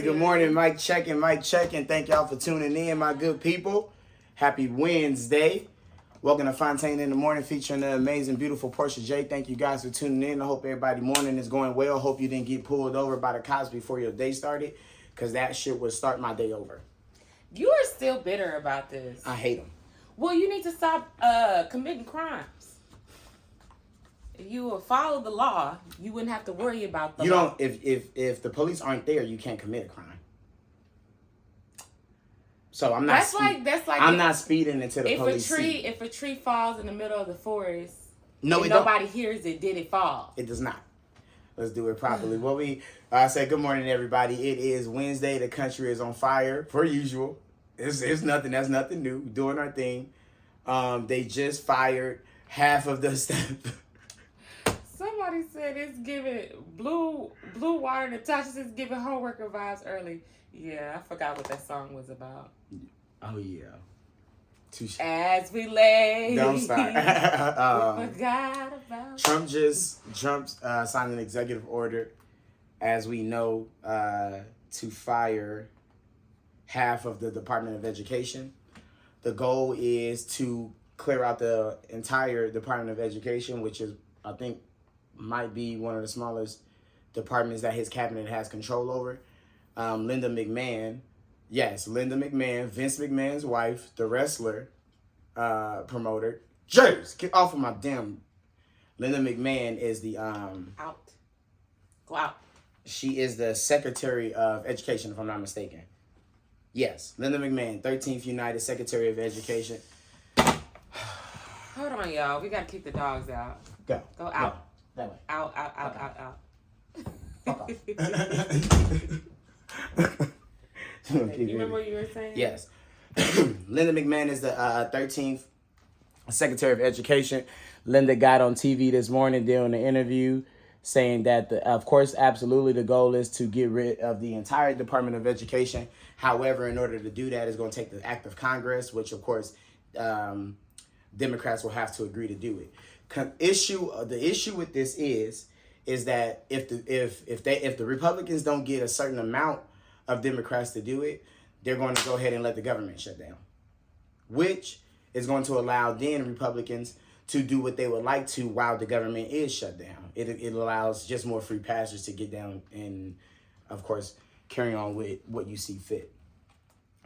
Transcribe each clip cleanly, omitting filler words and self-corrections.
Good morning, Mike checking. Thank y'all for tuning in, my good people. Happy Wednesday. Welcome to Fontane in the Morning, featuring the amazing, beautiful Porsha J. Thank you guys for tuning in. I hope everybody morning is going well. Hope you didn't get pulled over by the cops before your day started, because that shit would start my day over. You are still bitter about this. I hate them. Well, you need to stop committing crimes. If you would follow the law, you wouldn't have to worry about the law. If the police aren't there, you can't commit a crime. So I'm not. That's like. I'm not speeding into the police. If a tree falls in the middle of the forest, and nobody hears it, did it fall? It does not. Let's do it properly. I say good morning, everybody. It is Wednesday. The country is on fire per usual. It's nothing. That's nothing new. We're doing our thing. They just fired half of the staff. Somebody said it's giving Blue Water Natasha is giving homeworker vibes early. Yeah, I forgot what that song was about. Oh yeah. Touché. As we lay. Don't start. We forgot about Trump signed an executive order, as we know, to fire half of the Department of Education. The goal is to clear out the entire Department of Education, which is, I think, might be one of the smallest departments that his cabinet has control over. Linda McMahon, Vince McMahon's wife, the wrestler, promoter. James, get off of my damn. Linda McMahon is the Go out. She is the Secretary of Education, if I'm not mistaken. Yes, Linda McMahon, 13th United Secretary of Education. Hold on, y'all. We gotta keep the dogs out. Go out. Go. That way. Out. Fuck off. You remember what you were saying? Yes. Linda McMahon is the 13th Secretary of Education. Linda got on TV this morning during the interview saying that, of course, absolutely the goal is to get rid of the entire Department of Education. However, in order to do that, it's going to take the act of Congress, which, of course, Democrats will have to agree to do it. The issue with this is that if the Republicans don't get a certain amount of Democrats to do it, they're going to go ahead and let the government shut down, which is going to allow then Republicans to do what they would like to while the government is shut down. It allows just more free passage to get down and, of course, carry on with what you see fit.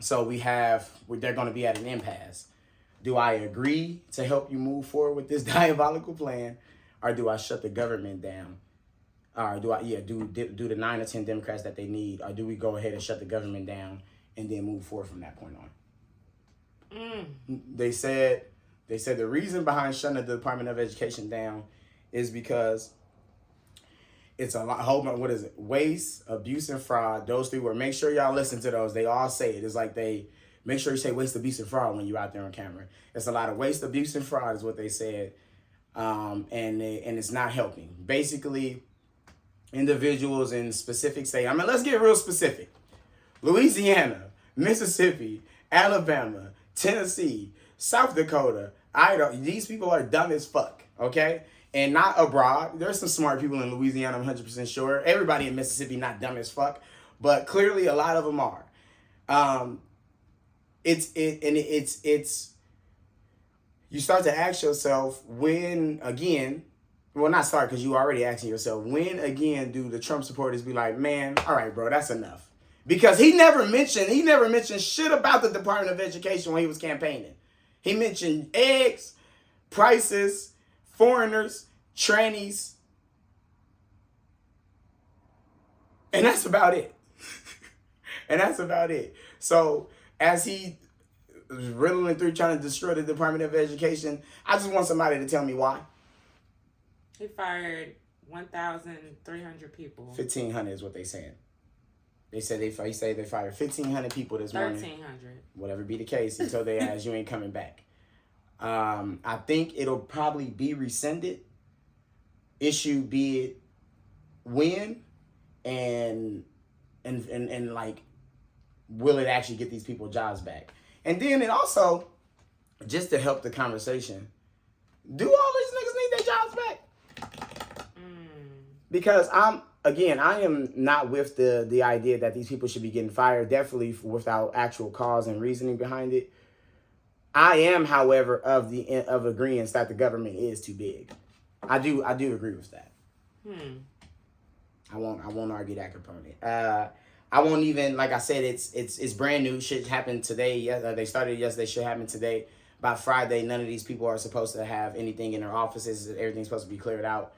So they're going to be at an impasse. Do I agree to help you move forward with this diabolical plan, or do I shut the government down? Or do I do the 9 or 10 Democrats that they need, or do we go ahead and shut the government down and then move forward from that point on? They said the reason behind shutting the Department of Education down is because it's a whole bunch. What is it? Waste, abuse, and fraud. Those three words. Make sure y'all listen to those. They all say it. It's like make sure you say waste, abuse, and fraud when you're out there on camera. It's a lot of waste, abuse, and fraud is what they said, and it's not helping. Basically, individuals in specific states. I mean, let's get real specific. Louisiana, Mississippi, Alabama, Tennessee, South Dakota, Idaho. These people are dumb as fuck, okay? And not abroad. There's some smart people in Louisiana, I'm 100% sure. Everybody in Mississippi not dumb as fuck, but clearly a lot of them are. You start to ask yourself when again, well, not start because you already asking yourself, when again do the Trump supporters be like, man, all right, bro, that's enough. Because he never mentioned shit about the Department of Education when he was campaigning. He mentioned eggs, prices, foreigners, trannies, and that's about it. So as he was riddling through trying to destroy the Department of Education, I just want somebody to tell me why. He fired 1,300 people. 1,500 is what they said. He said they fired 1,500 people this morning. 1,300. Whatever be the case, he told their ass you ain't coming back. I think it'll probably be rescinded. Issue be it when and like, will it actually get these people jobs back? And then it also, just to help the conversation, do all these niggas need their jobs back? Because again, I am not with the idea that these people should be getting fired, definitely without actual cause and reasoning behind it. I am, however, of agreeance that the government is too big. I do agree with that. I won't argue that component. I won't even, like I said, it's brand new. Shit happened today. Yeah, they started yesterday. Shit happened today. By Friday, none of these people are supposed to have anything in their offices. Everything's supposed to be cleared out.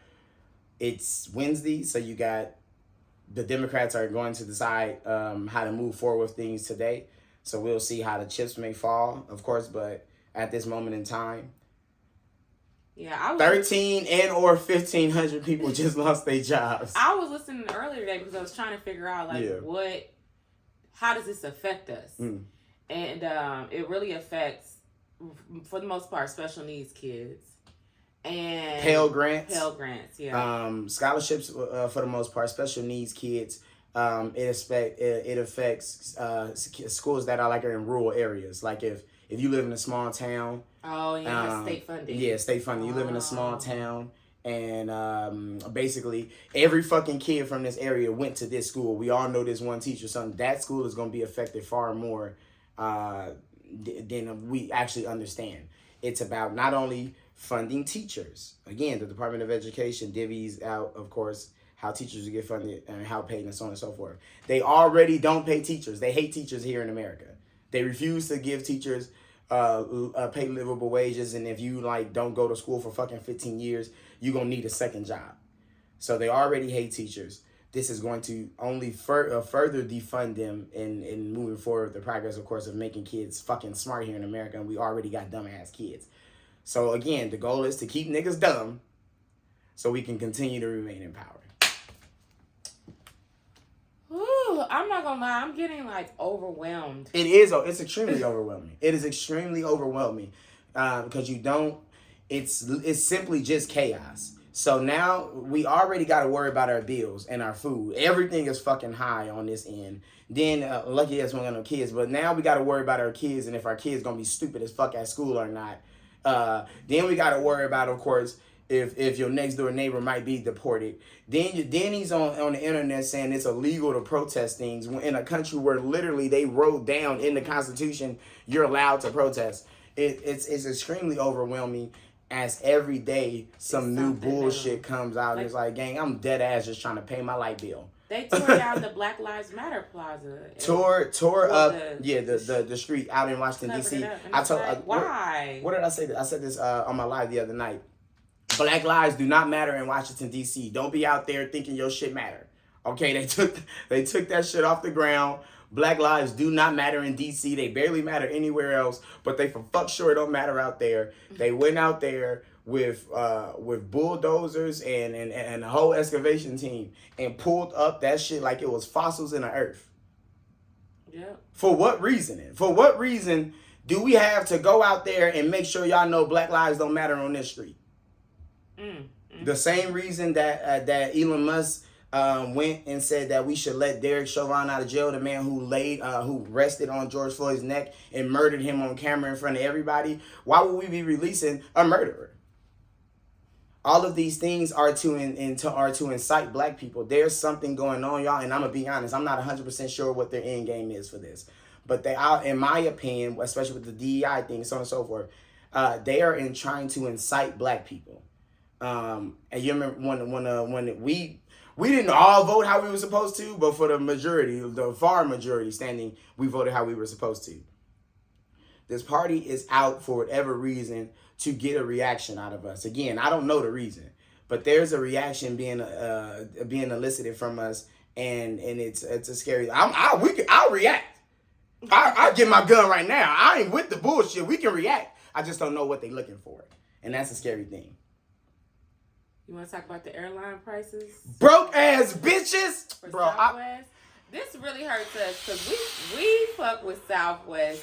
It's Wednesday, so you got the Democrats are going to decide how to move forward with things today. So we'll see how the chips may fall, of course. But at this moment in time, yeah, I was 13 and or 1,500 people just lost their jobs. I was listening earlier today because I was trying to figure out how does this affect us? And it really affects, for the most part, special needs kids and Pell Grants, yeah. Scholarships for the most part, special needs kids. It affects schools that are in rural areas. Like if you live in a small town. Oh, yeah, state funding. Yeah, state funding. You live in a small town, and basically every fucking kid from this area went to this school. We all know this one teacher. Something that school is going to be affected far more than we actually understand. It's about not only funding teachers. Again, the Department of Education divvies out, of course, how teachers get funded and how paid and so on and so forth. They already don't pay teachers. They hate teachers here in America. They refuse to give teachers pay livable wages, and if you don't go to school for fucking 15 years, you're gonna need a second job. So they already hate teachers. This is going to only further defund them in moving forward the progress, of course, of making kids fucking smart here in America, and we already got dumbass kids. So again, the goal is to keep niggas dumb so we can continue to remain in power. Ooh, I'm not gonna lie, I'm getting overwhelmed. It's extremely overwhelming. It is extremely overwhelming because it's simply just chaos. So now we already got to worry about our bills and our food. Everything is fucking high on this end. Then lucky us we don't got no kids, but now we got to worry about our kids and if our kids gonna be stupid as fuck at school or not. Then we got to worry about, of course, if your next door neighbor might be deported. Then he's on the internet saying it's illegal to protest things in a country where literally they wrote down in the Constitution you're allowed to protest. It's extremely overwhelming as every day some new bullshit comes out. And it's gang, I'm dead ass just trying to pay my light bill. They tore down the Black Lives Matter plaza. Tore up the street out in Washington D.C. I told why? What did I say? I said this on my live the other night. Black lives do not matter in Washington D.C. Don't be out there thinking your shit matter. Okay, they took that shit off the ground. Black lives do not matter in D.C. They barely matter anywhere else, but they for fuck sure don't matter out there. They went out there with bulldozers and a whole excavation team and pulled up that shit like it was fossils in the earth. Yeah. For what reason? For what reason do we have to go out there and make sure y'all know Black lives don't matter on this street? The same reason that Elon Musk went and said that we should let Derek Chauvin out of jail, the man who rested on George Floyd's neck and murdered him on camera in front of everybody. Why would we be releasing a murderer? All of these things are to incite black people. There's something going on, y'all, and I'm gonna be honest. I'm not 100% sure what their end game is for this, but they are, in my opinion, especially with the DEI thing, so on and so forth. They are trying to incite black people. And you remember when we didn't all vote how we were supposed to, but for the majority, the far majority standing, we voted how we were supposed to. This party is out for whatever reason to get a reaction out of us. Again, I don't know the reason, but there's a reaction being elicited from us, and it's a scary. I'll react. I get my gun right now. I ain't with the bullshit. We can react. I just don't know what they're looking for, and that's a scary thing. You want to talk about the airline prices? Broke ass bitches, for bro. Southwest. This really hurts us because we fuck with Southwest.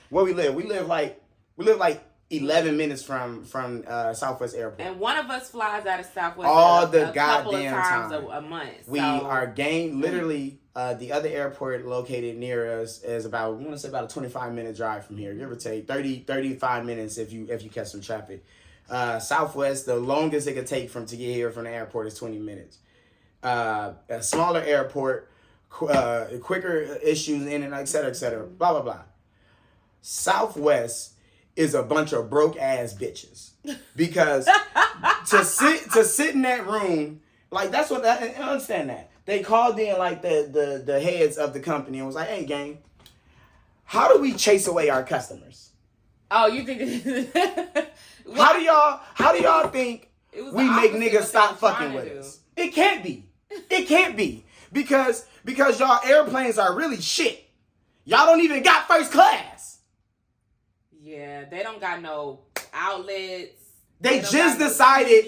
Where we live. We live like 11 minutes from Southwest Airport. And one of us flies out of Southwest all a the couple of goddamn times time. a month. We are literally the other airport located near us is about, I want to say about a 25-minute drive from here, give or take 35 minutes if you catch some traffic. Southwest, the longest it could take to get here from the airport is 20 minutes. A smaller airport, quicker issues in and et cetera, blah, blah, blah. Southwest is a bunch of broke ass bitches. Because to sit in that room, like that's what I understand that. They called in like the heads of the company and was like, hey gang, how do we chase away our customers? Oh, you think how do y'all think we make niggas stop fucking with us? It can't be. It can't be. Because y'all airplanes are really shit. Y'all don't even got first class. Yeah, they don't got no outlets. They just decided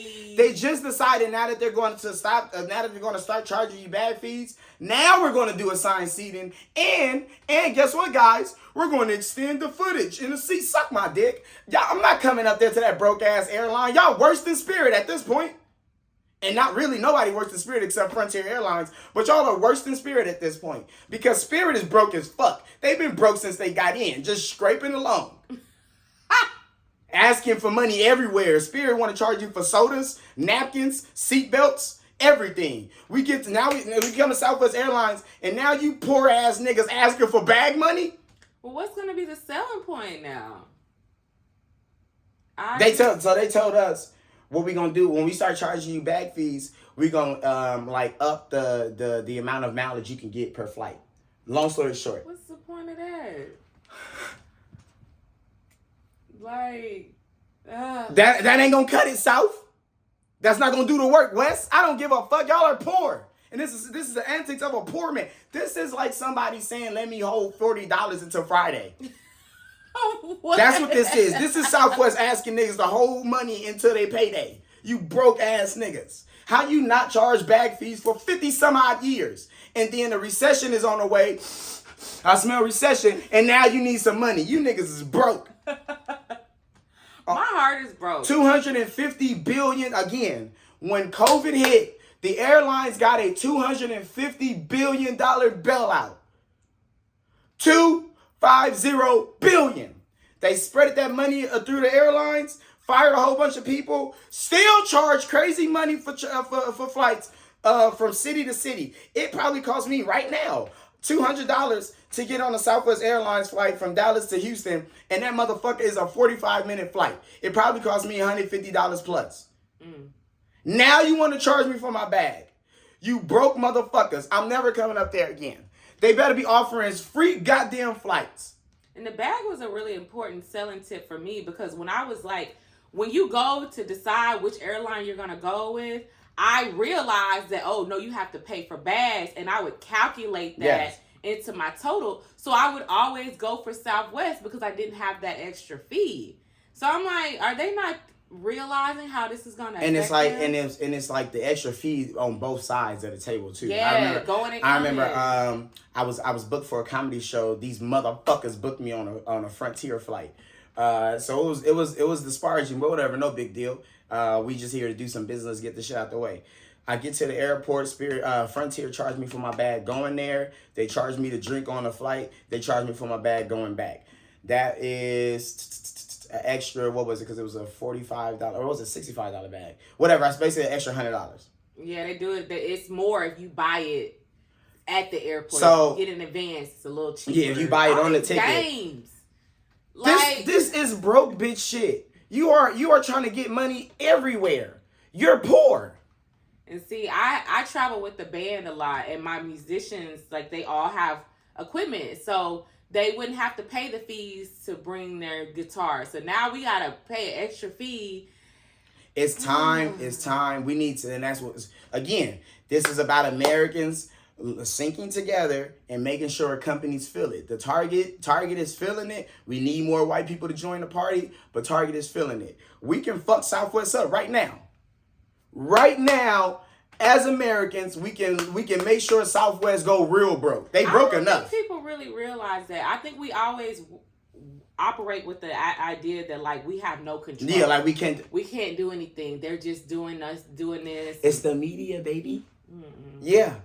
now that they're going to start charging you bag fees. Now we're going to do assigned seating, and guess what, guys? We're going to extend the footage in the seat. Suck my dick, y'all. I'm not coming up there to that broke ass airline. Y'all worse than Spirit at this point, and not really nobody worse than Spirit except Frontier Airlines. But y'all are worse than Spirit at this point because Spirit is broke as fuck. They've been broke since they got in, just scraping along. Asking for money everywhere. Spirit want to charge you for sodas, napkins, seatbelts, everything. We come to Southwest Airlines, and now you poor ass niggas asking for bag money. Well, what's gonna be the selling point now? They told us what we gonna do when we start charging you bag fees. We gonna up the amount of mileage you can get per flight. Long story short. What's the point of that? Like, that ain't gonna cut it, South. That's not gonna do the work, West. I don't give a fuck. Y'all are poor, and this is the antics of a poor man. This is like somebody saying, "Let me hold $40 until Friday." What? That's what this is. This is Southwest asking niggas to hold money until they payday. You broke ass niggas. How you not charge bag fees for 50 some odd years, and then the recession is on the way? I smell recession, and now you need some money. You niggas is broke. My heart is broke. $250 billion again. When COVID hit, the airlines got a $250 billion bailout. $250 billion. They spread that money through the airlines, fired a whole bunch of people, still charge crazy money for flights from city to city. It probably costs me right now $200 to get on a Southwest Airlines flight from Dallas to Houston, and that motherfucker is a 45-minute flight. It probably cost me $150 plus. Now you want to charge me for my bag. You broke motherfuckers. I'm never coming up there again. They better be offering free goddamn flights. And the bag was a really important selling tip for me because when you go to decide which airline you're going to go with, I realized that, oh, no, you have to pay for bags. And I would calculate that into my total. So I would always go for Southwest because I didn't have that extra fee. So I'm like, are they not realizing how this is going to affect them? And it's like the extra fee on both sides of the table too. Yeah, I remember I was booked for a comedy show. These motherfuckers booked me on a Frontier flight. So it was disparaging, but whatever, no big deal. We just here to do some business, get the shit out the way. I get to the airport, Frontier charged me for my bag going there. They charged me to drink on the flight. They charged me for my bag going back. That is an extra, what was it? Because it was a $45, or was it $65 bag? Whatever, it's basically an extra $100. Yeah, they do it. It's more if you buy it at the airport. So, if you get in advance, it's a little cheaper. Yeah, if you buy it on the ticket. Games. This is broke bitch shit. You are trying to get money everywhere. You're poor. And see, I travel with the band a lot, and my musicians, like, they all have equipment. So they wouldn't have to pay the fees to bring their guitar. So now we got to pay an extra fee. It's time. It's time. We need to, and that's what, again, this is about Americans syncing together and making sure companies feel it. The Target is feeling it. We need more white people to join the party, but Target is feeling it. We can fuck Southwest up right now. Right now, as Americans, we can make sure Southwest go real broke. They broke enough. I don't think people really realize that. I think we always operate with the idea that, like, we have no control. Yeah, like we can't do anything. They're just doing this. It's the media, baby. Mm-mm. Yeah.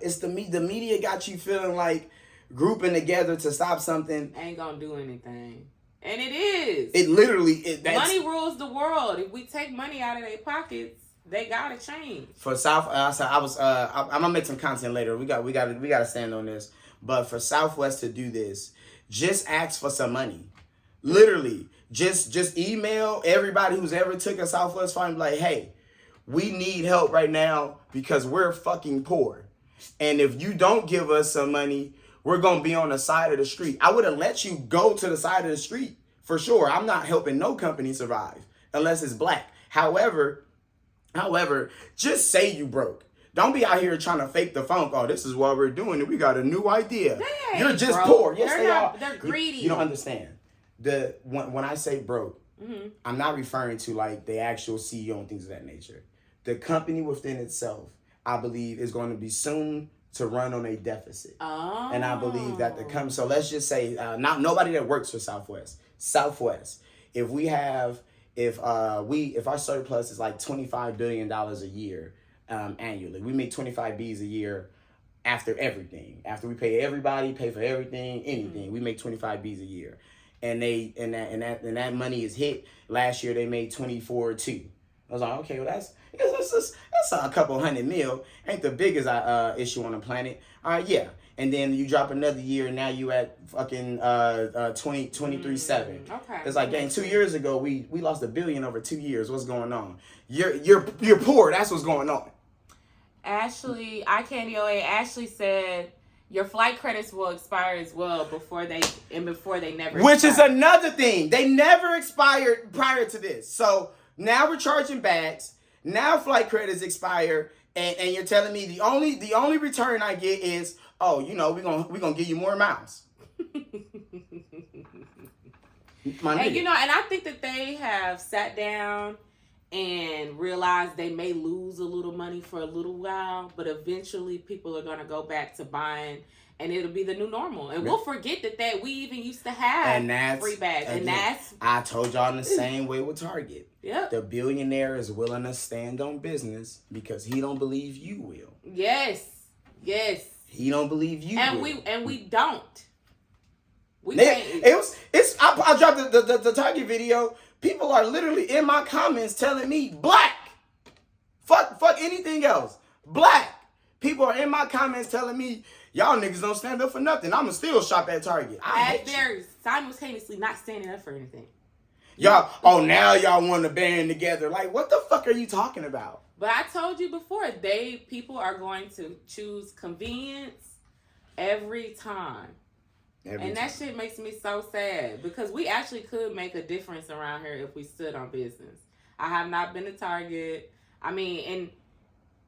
It's the media got you feeling like grouping together to stop something ain't gonna do anything. And it is. It literally money rules the world. If we take money out of their pockets, they gotta change. For South, I'm gonna make some content later. We gotta stand on this. But for Southwest to do this, just ask for some money. Literally, just email everybody who's ever took a Southwest flight and be like, hey, we need help right now because we're fucking poor. And if you don't give us some money, we're going to be on the side of the street. I would have let you go to the side of the street for sure. I'm not helping no company survive unless it's black. However, just say you broke. Don't be out here trying to fake the funk. Oh, this is what we're doing and we got a new idea. You're just broke. Poor. Yes, they are. They're greedy. You don't understand. When I say broke, I'm not referring to like the actual CEO and things of that nature. The company within itself, I believe, is going to be soon to run on a deficit. Oh. And I believe that so let's just say not nobody that works for Southwest. If our surplus is like $25 billion a year annually, we make 25 B's a year after everything. After we pay everybody, pay for everything, anything, we make 25 B's a year. And that money is hit. Last year they made 24.2. I was like, okay, well that's a couple $100 million. Ain't the biggest issue on the planet. Yeah. And then you drop another year, and now you at fucking 23.7. Okay. It's like, dang, 2 years ago we lost $1 billion over 2 years. What's going on? You're poor. That's what's going on. Ashley, Ashley said your flight credits will expire as well before they never. Which is another thing. They never expired prior to this. So now we're charging bags. Now flight credits expire, and you're telling me the only return I get is, oh, we're gonna give you more miles. And I think that they have sat down and realized they may lose a little money for a little while, but eventually people are gonna go back to buying. And it'll be the new normal. And we'll forget that we even used to have free bags. And that's... I told y'all in the same way with Target. Yep. The billionaire is willing to stand on business because he don't believe you will. Yes. He don't believe you will. And we don't. I dropped the Target video. People are literally in my comments telling me, black. Fuck anything else. Black. People are in my comments telling me, y'all niggas don't stand up for nothing. I'ma still shop at Target. They're simultaneously not standing up for anything. Now y'all want to band together. Like, what the fuck are you talking about? But I told you before, people are going to choose convenience every time. That shit makes me so sad because we actually could make a difference around here if we stood on business. I have not been to Target. And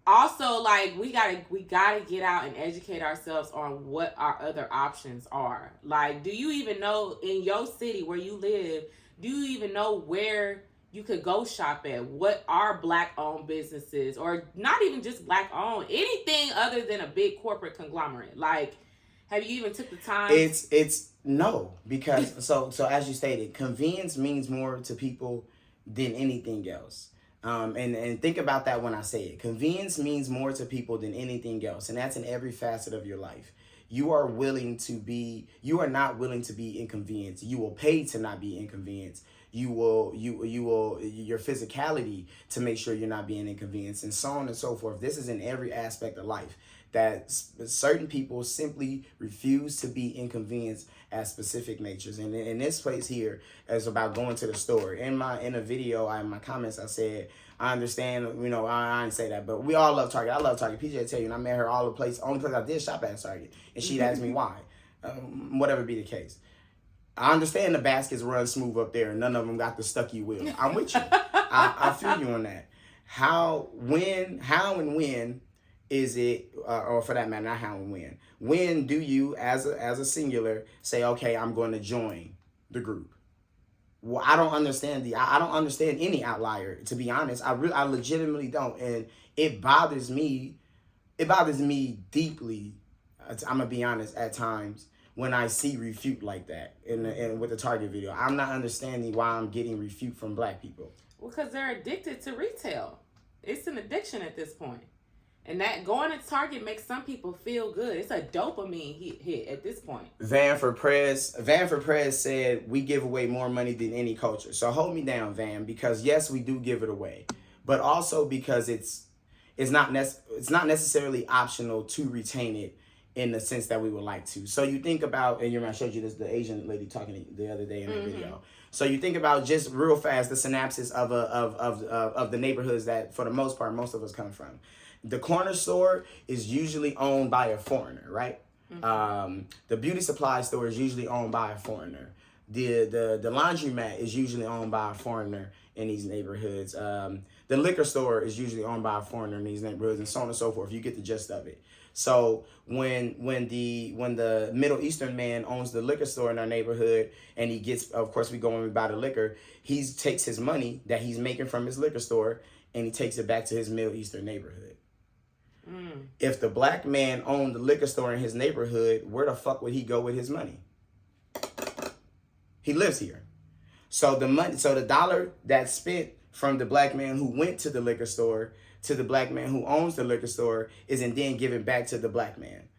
also, like, we gotta get out and educate ourselves on what our other options are. Like, do you even know in your city where you live, do you even know where you could go shop at? What are black-owned businesses? Or not even just black-owned, anything other than a big corporate conglomerate. Like, have you even took the time? It's no, because so as you stated, convenience means more to people than anything else. And think about that when I say it. Convenience means more to people than anything else. And that's in every facet of your life. You are not willing to be inconvenienced. You will pay to not be inconvenienced. You will your physicality to make sure you're not being inconvenienced, and so on and so forth. This is in every aspect of life. That certain people simply refuse to be inconvenienced as specific natures. And in this place here is about going to the store. In a video, in my comments, I said, I understand, I didn't say that, but we all love Target. I love Target. PJ tell you, and I met her only place I did shop at Target. And she'd ask me why. Whatever be the case. I understand the baskets run smooth up there and none of them got the stucky wheel. I'm with you. I feel you on that. How and when is it, or for that matter, not how and when. When do you, as a singular, say, okay, I'm going to join the group? Well, I don't understand I don't understand any outlier, to be honest. I legitimately don't, and it bothers me. It bothers me deeply. I'm gonna be honest. At times when I see refute like that, and with the Target video, I'm not understanding why I'm getting refute from black people. Well, because they're addicted to retail. It's an addiction at this point. And that going to Target makes some people feel good. It's a dopamine hit at this point. Van for Prez said, we give away more money than any culture. So hold me down, Van, because yes, we do give it away. But also because it's not necessarily optional to retain it in the sense that we would like to. So you think about, and I showed you this, the Asian lady talking the other day in the video. So you think about just real fast the synapses of the neighborhoods that for the most part most of us come from. The corner store is usually owned by a foreigner, right? The beauty supply store is usually owned by a foreigner. The laundromat is usually owned by a foreigner in these neighborhoods. The liquor store is usually owned by a foreigner in these neighborhoods, and so on and so forth. You get the gist of it. So when the Middle Eastern man owns the liquor store in our neighborhood, and he gets, of course, we go and we buy the liquor, he takes his money that he's making from his liquor store and he takes it back to his Middle Eastern neighborhood. If the black man owned the liquor store in his neighborhood, where the fuck would he go with his money? He lives here. So the dollar that's spent from the black man who went to the liquor store to the black man who owns the liquor store isn't then given back to the black man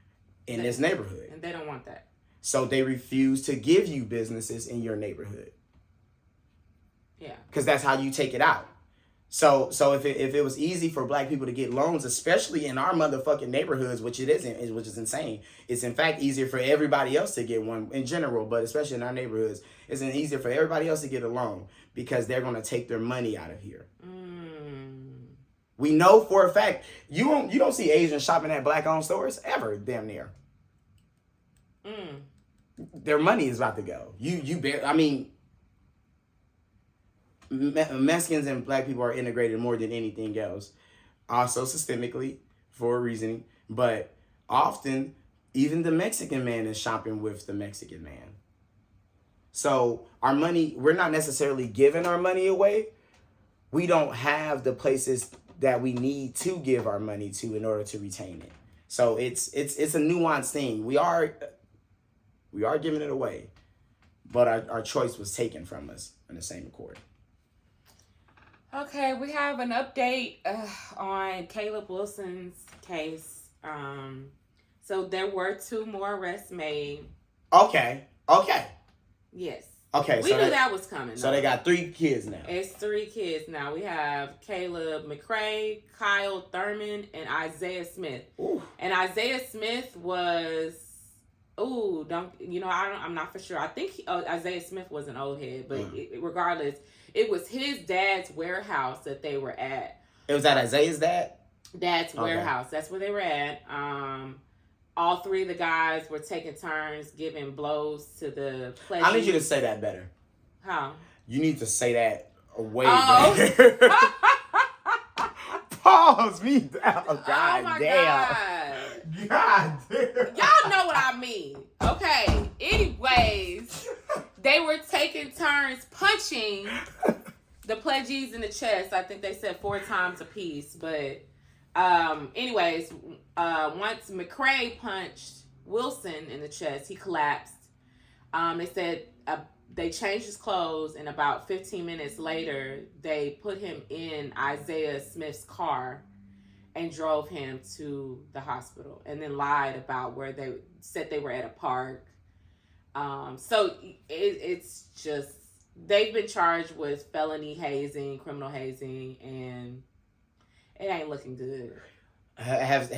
in this neighborhood. And they don't want that. So they refuse to give you businesses in your neighborhood. Yeah. Because that's how you take it out. So if it was easy for black people to get loans, especially in our motherfucking neighborhoods, which it isn't, which is insane. It's in fact easier for everybody else to get one in general, but especially in our neighborhoods, it's easier for everybody else to get a loan because they're gonna take their money out of here. We know for a fact you don't see Asians shopping at black-owned stores ever, damn near. Their money is about to go. Mexicans and black people are integrated more than anything else. Also systemically for a reason, but often even the Mexican man is shopping with the Mexican man. So our money, we're not necessarily giving our money away. We don't have the places that we need to give our money to in order to retain it. So it's a nuanced thing. We are giving it away, but our choice was taken from us in the same accord. Okay, we have an update on Caleb Wilson's case. So there were 2 more arrests made. Okay. Yes. Okay. We knew that was coming. So they got 3 kids now. It's 3 kids now. We have Caleb McRae, Kyle Thurman, and Isaiah Smith. Ooh. And Isaiah Smith was, I'm not for sure. I think Isaiah Smith was an old head, but regardless, it was his dad's warehouse that they were at. It was at Isaiah's dad's warehouse. That's where they were at. All 3 of the guys were taking turns giving blows to the pledges. I need you to say that better. How? You need to say that way better. Pause me down. God damn. God damn. Y'all know what I mean. Okay. Anyways, they were taking turns punching the pledgees in the chest. I think they said 4 times apiece. But anyways, once McRae punched Wilson in the chest, he collapsed. They said they changed his clothes, and about 15 minutes later, they put him in Isaiah Smith's car and drove him to the hospital, and then lied about where they said they were at a park. So it's just, they've been charged with felony hazing, criminal hazing, and it ain't looking good. Has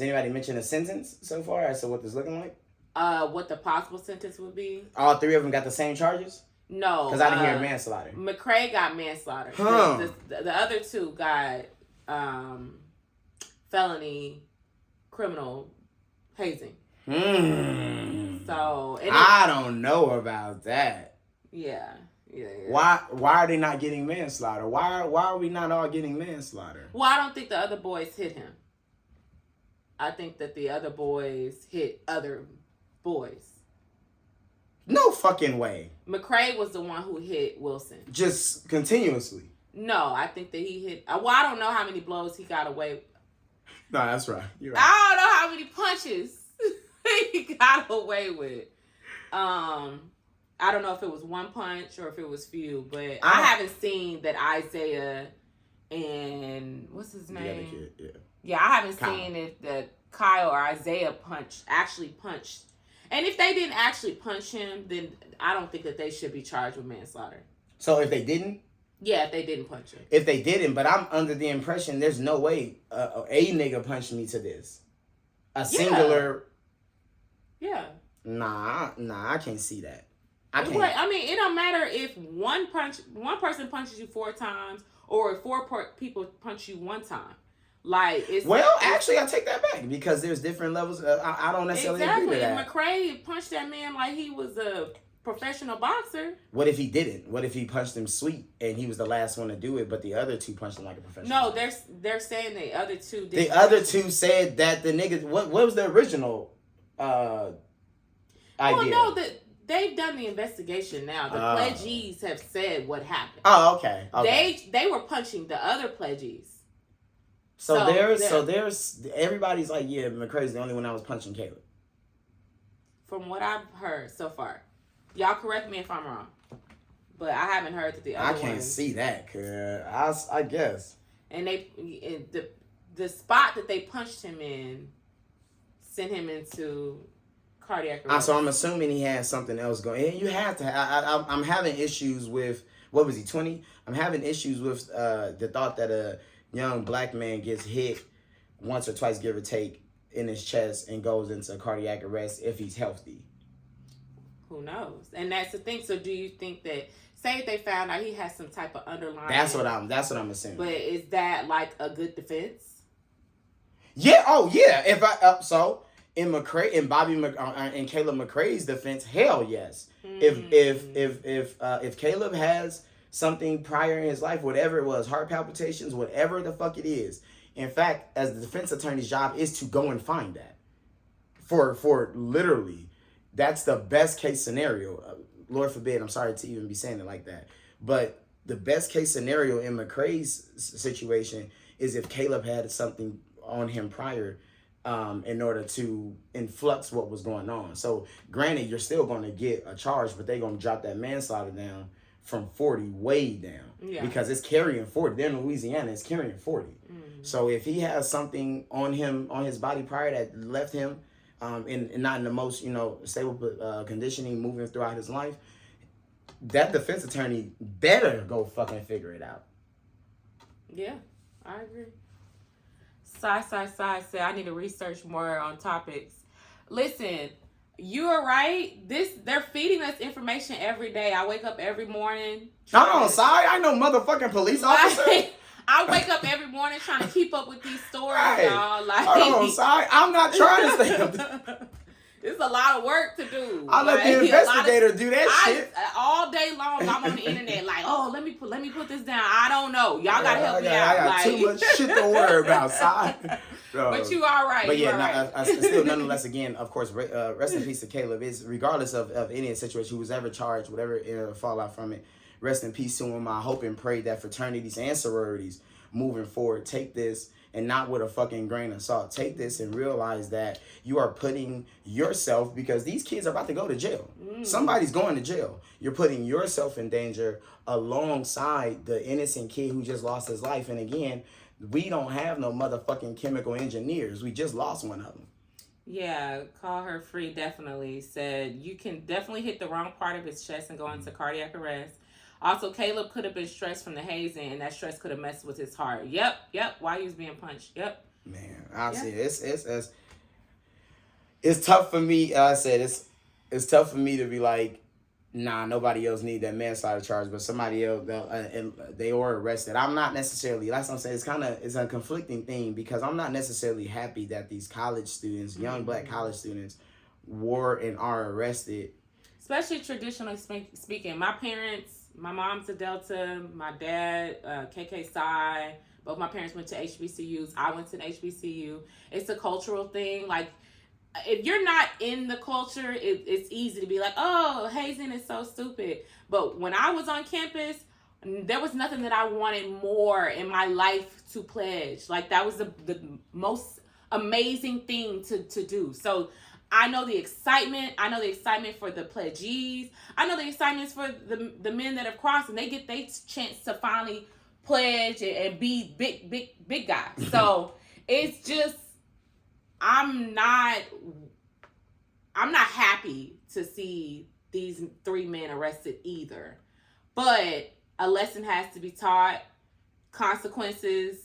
anybody mentioned a sentence so far as to what this looking like? What the possible sentence would be? All 3 of them got the same charges? No. Because I didn't hear manslaughter. McRae got manslaughter. Huh. The other 2 got felony criminal hazing. So I don't know about that. Yeah. Why are they not getting manslaughter? Why are we not all getting manslaughter? Well, I don't think the other boys hit him. I think that the other boys hit other boys. No fucking way. McRae was the one who hit Wilson. Just continuously. No, I think that he hit. Well, I don't know how many blows he got away with. No, that's right. You're right. I don't know how many punches he got away with. I don't know if it was 1 punch or if it was few, but I haven't seen that Isaiah and what's his name? The other kid, yeah. Yeah, I haven't seen if the Kyle or Isaiah actually punched. And if they didn't actually punch him, then I don't think that they should be charged with manslaughter. So if they didn't? Yeah, if they didn't punch him. If they didn't, but I'm under the impression there's no way a nigga punched me to this. A singular. Yeah. Nah, I can't see that. I mean, it don't matter if one person punches you 4 times or if 4 people punch you 1 time. Like, actually, I take that back because there's different levels. I don't necessarily agree with that. And McCray punched that man like he was a professional boxer. What if he didn't? What if he punched him sweet and he was the last one to do it, but the other 2 punched him like a professional? No, they're saying the other 2 didn't. The other 2 said that the niggas. What was the original idea? Well, no, they've done the investigation now. The pledgees have said what happened. Oh, okay. They were punching the other pledgees. So there's everybody's like, yeah, McCray's the only one that was punching Caleb. From what I've heard so far, y'all correct me if I'm wrong, but I haven't heard that the other ones. I can't see that, cause I guess. And the spot that they punched him in sent him into cardiac arrest. So I'm assuming he had something else going. And you have to. I'm having issues with, what was he, 20? I'm having issues with the thought that a young black man gets hit once or twice, give or take, in his chest and goes into cardiac arrest if he's healthy. Who knows? And that's the thing. So do you think that, say if they found out he has some type of underlying... That's what I'm assuming. But is that like a good defense? Yeah. Oh, yeah. If I in McCray, in and Caleb McCray's defense, hell yes. If Caleb has something prior in his life, whatever it was, heart palpitations, whatever the fuck it is. In fact, as the defense attorney's job is to go and find that. For literally, that's the best case scenario. Lord forbid, I'm sorry to even be saying it like that. But the best case scenario in McCray's situation is if Caleb had something on him prior in order to influx what was going on. So granted, you're still going to get a charge, but they're going to drop that manslaughter down from 40 way down. Yeah. Because it's carrying 40. They're in Louisiana, it's carrying 40. Mm-hmm. So if he has something on him, on his body prior that left him and not in the most, stable conditioning moving throughout his life, that defense attorney better go fucking figure it out. Yeah, I agree. Sai said, I need to research more on topics. Listen, you are right. They're feeding us information every day. I wake up every morning. Hold on, Sai. I know motherfucking police officer. I wake up every morning trying to keep up with these stories, y'all. Hold on, Sai. I'm not trying to stay up. It's a lot of work to do. I let the investigator do that shit. All day long, I'm on the internet like, let me put this down. I don't know. Y'all gotta help me out. I got too much shit to worry about, Si. But you are right. But yeah, still, nonetheless, again, of course, rest in peace to Caleb. Is regardless of any situation who was ever charged, whatever fallout from it, rest in peace to him. I hope and pray that fraternities and sororities moving forward take this. And not with a fucking grain of salt. Take this and realize that you are putting yourself, because these kids are about to go to jail. Somebody's going to jail. You're putting yourself in danger alongside the innocent kid who just lost his life. And again, we don't have no motherfucking chemical engineers. We just lost one of them. Yeah, Call Her Free definitely said you can definitely hit the wrong part of his chest and go into cardiac arrest. Also, Caleb could have been stressed from the hazing, and that stress could have messed with his heart. Yep. While he was being punched. Yep. Man, honestly, it's tough for me. I said it's tough for me to be like, nah, nobody else need that manslaughter charge, but somebody else, and they were arrested. I'm not necessarily. That's what I'm saying. It's a conflicting thing because I'm not necessarily happy that these college students, young black college students, were and are arrested. Especially traditionally speaking, my parents. My mom's a Delta, my dad, KK Psi. Both my parents went to HBCUs. I went to an HBCU. It's a cultural thing. Like, if you're not in the culture, it's easy to be like, oh, hazing is so stupid. But when I was on campus, there was nothing that I wanted more in my life to pledge. Like, that was the most amazing thing to do. So, I know the excitement. I know the excitement for the pledgees. I know the excitement for the men that have crossed and they get their chance to finally pledge and be big guys. So it's just I'm not happy to see these 3 men arrested either. But a lesson has to be taught. Consequences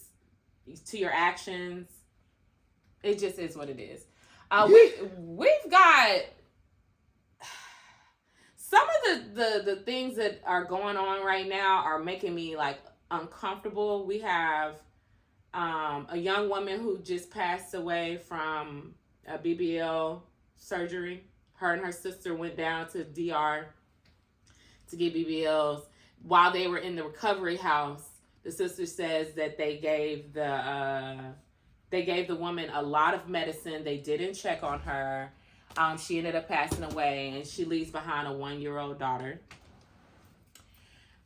to your actions. It just is what it is. We've got some of the things that are going on right now are making me like uncomfortable. We have a young woman who just passed away from a BBL surgery. Her and her sister went down to DR to get BBLs. While they were in the recovery house, the sister says that they gave the woman a lot of medicine. They didn't check on her. She ended up passing away, and she leaves behind a 1-year-old daughter.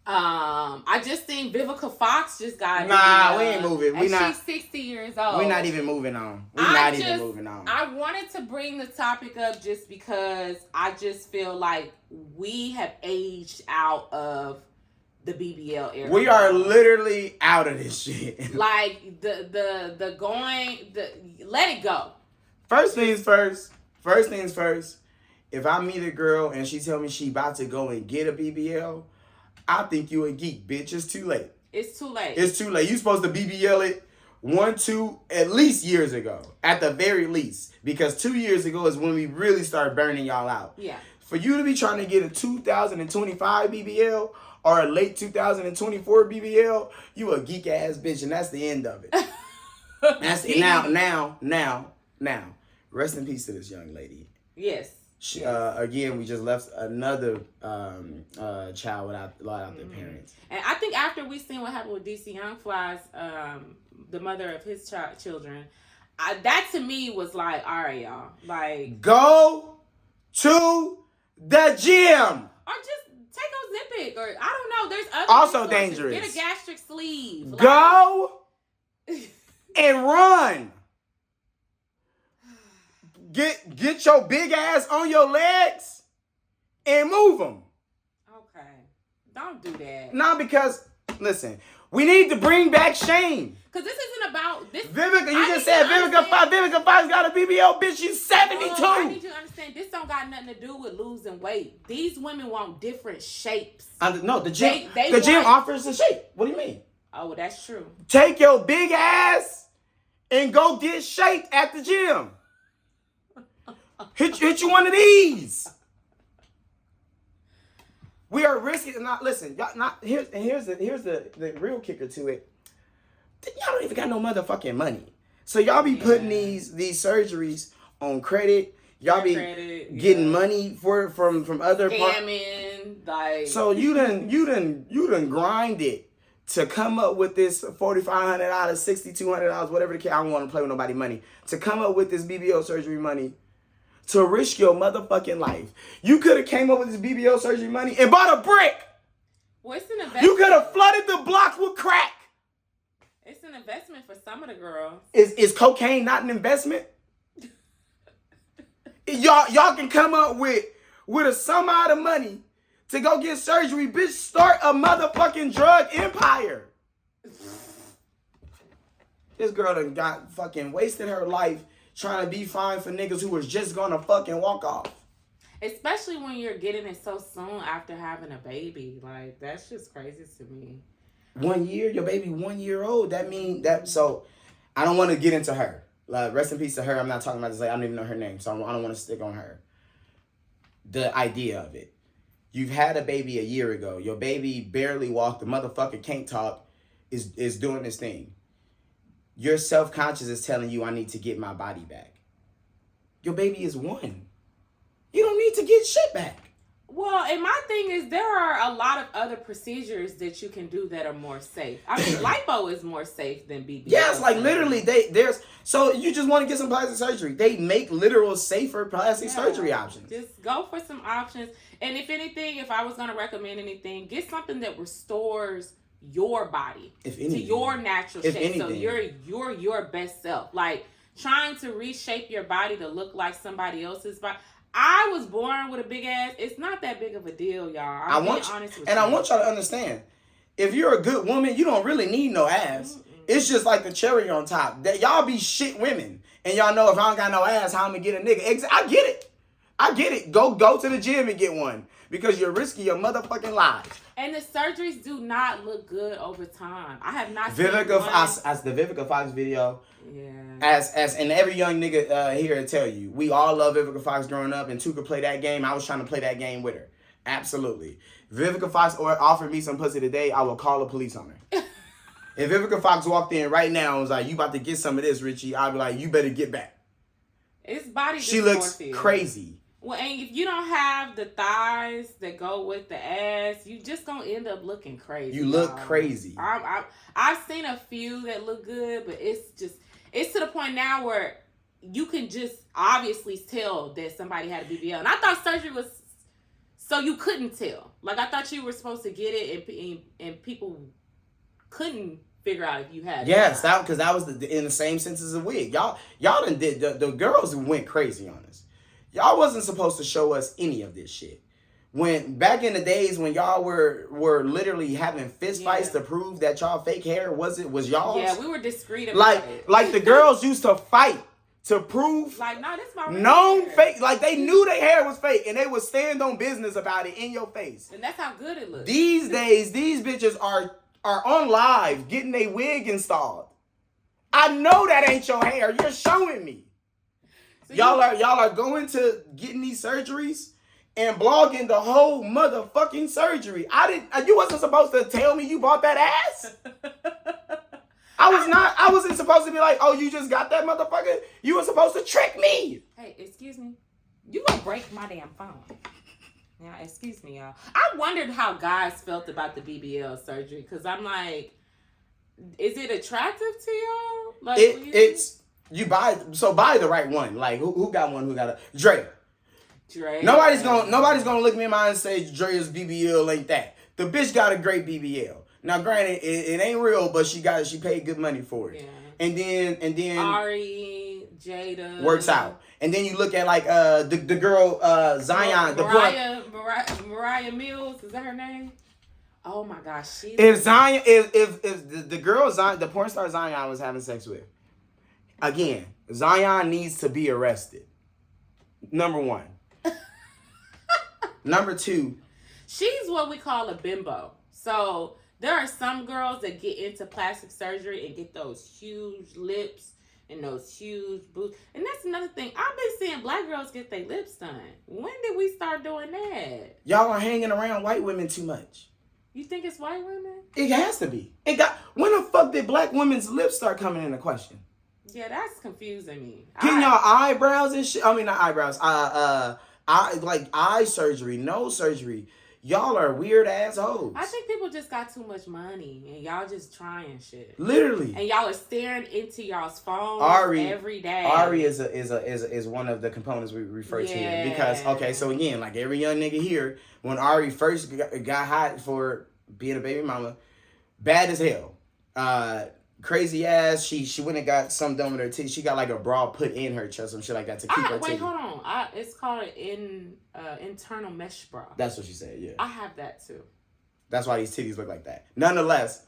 I just seen Vivica Fox just got. Nah, we ain't moving. She's 60 years old. We're not even moving on. Moving on. I wanted to bring the topic up just because I just feel like we have aged out of the BBL era. We are literally out of this shit. Like let it go. First things first. If I meet a girl and she tell me she about to go and get a BBL, I think you a geek, bitch. It's too late. It's too late. You supposed to BBL it 1-2 at least years ago. At the very least. Because 2 years ago is when we really started burning y'all out. Yeah. For you to be trying to get a 2025 BBL or a late 2024 BBL, you a geek ass bitch, and that's the end of it. Now. Rest in peace to this young lady. Yes. She, again, we just left another child without their parents. And I think after we seen what happened with DC Youngfly's, the mother of his children, that to me was like, all right, y'all, like go to the gym. Or just take Ozempic, or I don't know. There's other also resources. Dangerous. Get a gastric sleeve. Go and run. Get your big ass on your legs and move them. Okay, don't do that. Nah, because listen, we need to bring back shame. Cause this isn't about this. Vivica, you just said Vivica Fox got a BBL, bitch. She's 72. I need you to understand. This don't got nothing to do with losing weight. These women want different shapes. No, the gym. The gym offers the shape. What do you mean? Oh, well, that's true. Take your big ass and go get shaped at the gym. Hit you one of these. We are risking. Not listen. Y'all here's the real kicker to it. Y'all don't even got no motherfucking money. So y'all be putting these surgeries on credit. Y'all be getting money from other scamming, like. So you done grind it to come up with this $4,500, $6,200, whatever the case. I don't want to play with nobody money. To come up with this BBL surgery money. To risk your motherfucking life. You could have came up with this BBL surgery money and bought a brick. Well, it's an investment. You could have flooded the blocks with crack. It's an investment for some of the girls. Is cocaine not an investment? Y'all can come up with a some amount of money to go get surgery. Bitch, start a motherfucking drug empire. This girl done got fucking wasted her life trying to be fine for niggas who was just gonna fucking walk off. Especially when you're getting it so soon after having a baby. Like, that's just crazy to me. 1 year? Your baby 1 year old? That mean that, so I don't want to get into her. Like, rest in peace to her. I'm not talking about this. Like, I don't even know her name, so I don't want to stick on her. The idea of it. You've had a baby a year ago. Your baby barely walked. The motherfucker can't talk. Is doing this thing. Your self-conscious is telling you, I need to get my body back. Your baby is 1. You don't need to get shit back. Well, and my thing is, there are a lot of other procedures that you can do that are more safe. I mean, lipo is more safe than BBL. Yes, like literally, so you just want to get some plastic surgery. They make literal safer plastic surgery options. Just go for some options. And if anything, if I was going to recommend anything, get something that restores your body to your natural shape, so you're your best self. Like, trying to reshape your body to look like somebody else's body. I was born with a big ass. It's not that big of a deal, y'all. I'm being honest with you. And I want y'all to understand, if you're a good woman, you don't really need no ass. It's just like the cherry on top. That y'all be shit women. And y'all know if I don't got no ass, how I'm gonna get a nigga. I get it. I get it. Go to the gym and get one. Because you're risking your motherfucking lives. And the surgeries do not look good over time. I have not Vivica Fox, as the Vivica Fox video. Yeah. And every young nigga here will tell you, we all love Vivica Fox growing up, and Tuka played that game. I was trying to play that game with her. Absolutely. Vivica Fox offered me some pussy today, I will call the police on her. If Vivica Fox walked in right now and was like, you about to get some of this, Richie, I'd be like, you better get back. It's body dysmorphia. She looks crazy. Well, and if you don't have the thighs that go with the ass, you just gonna end up looking crazy. You look crazy. I've seen a few that look good, but it's to the point now where you can just obviously tell that somebody had a BBL. And I thought surgery was so you couldn't tell. Like, I thought you were supposed to get it and people couldn't figure out if you had it. Yes, because that was in the same sense as a wig. Y'all done did the girls went crazy on us. Y'all wasn't supposed to show us any of this shit. When back in the days when y'all were literally having fist fights to prove that y'all fake hair was y'all's. Yeah, we were discreet about it. Like the girls used to fight to prove like, no, this my known hair. fake. Like they knew their hair was fake and they would stand on business about it in your face. And that's how good it looks. These days, these bitches are on live getting a wig installed. I know that ain't your hair. You're showing me. So y'all are going to getting these surgeries and blogging the whole motherfucking surgery. You wasn't supposed to tell me you bought that ass. I wasn't supposed to be like, oh, you just got that motherfucker. You were supposed to trick me. Hey, excuse me. You gonna break my damn phone. Now, excuse me, y'all. I wondered how guys felt about the BBL surgery. Because I'm like, is it attractive to y'all? Like, it's... You buy the right one. Like who got one? Who got a Dre? Nobody's gonna look me in my eyes and say Dre's BBL ain't that. The bitch got a great BBL. Now, granted, it ain't real, but she paid good money for it. Yeah. And then Ari, Jada works out. And then you look at like the girl Zion, Mariah Mills, is that her name? Oh my gosh, if the girl Zion, the porn star Zion was having sex with. Again, Zion needs to be arrested. Number one. Number two. She's what we call a bimbo. So there are some girls that get into plastic surgery and get those huge lips and those huge boobs. And that's another thing. I've been seeing black girls get their lips done. When did we start doing that? Y'all are hanging around white women too much. You think it's white women? It has to be. When the fuck did black women's lips start coming into question? Yeah, that's confusing me. Getting y'all eyebrows and shit. I mean, not eyebrows. Like eye surgery, nose surgery. Y'all are weird assholes. I think people just got too much money and y'all just trying shit. Literally. And y'all are staring into y'all's phones every day. Ari is one of the components we refer to here. Because, okay, so again, like every young nigga here, when Ari first got hot for being a baby mama, bad as hell. Crazy ass. She went and got some done with her titty. She got like a bra put in her chest, some shit like that to keep her titty. Wait, hold on. It's called an internal mesh bra. That's what she said. Yeah. I have that too. That's why these titties look like that. Nonetheless,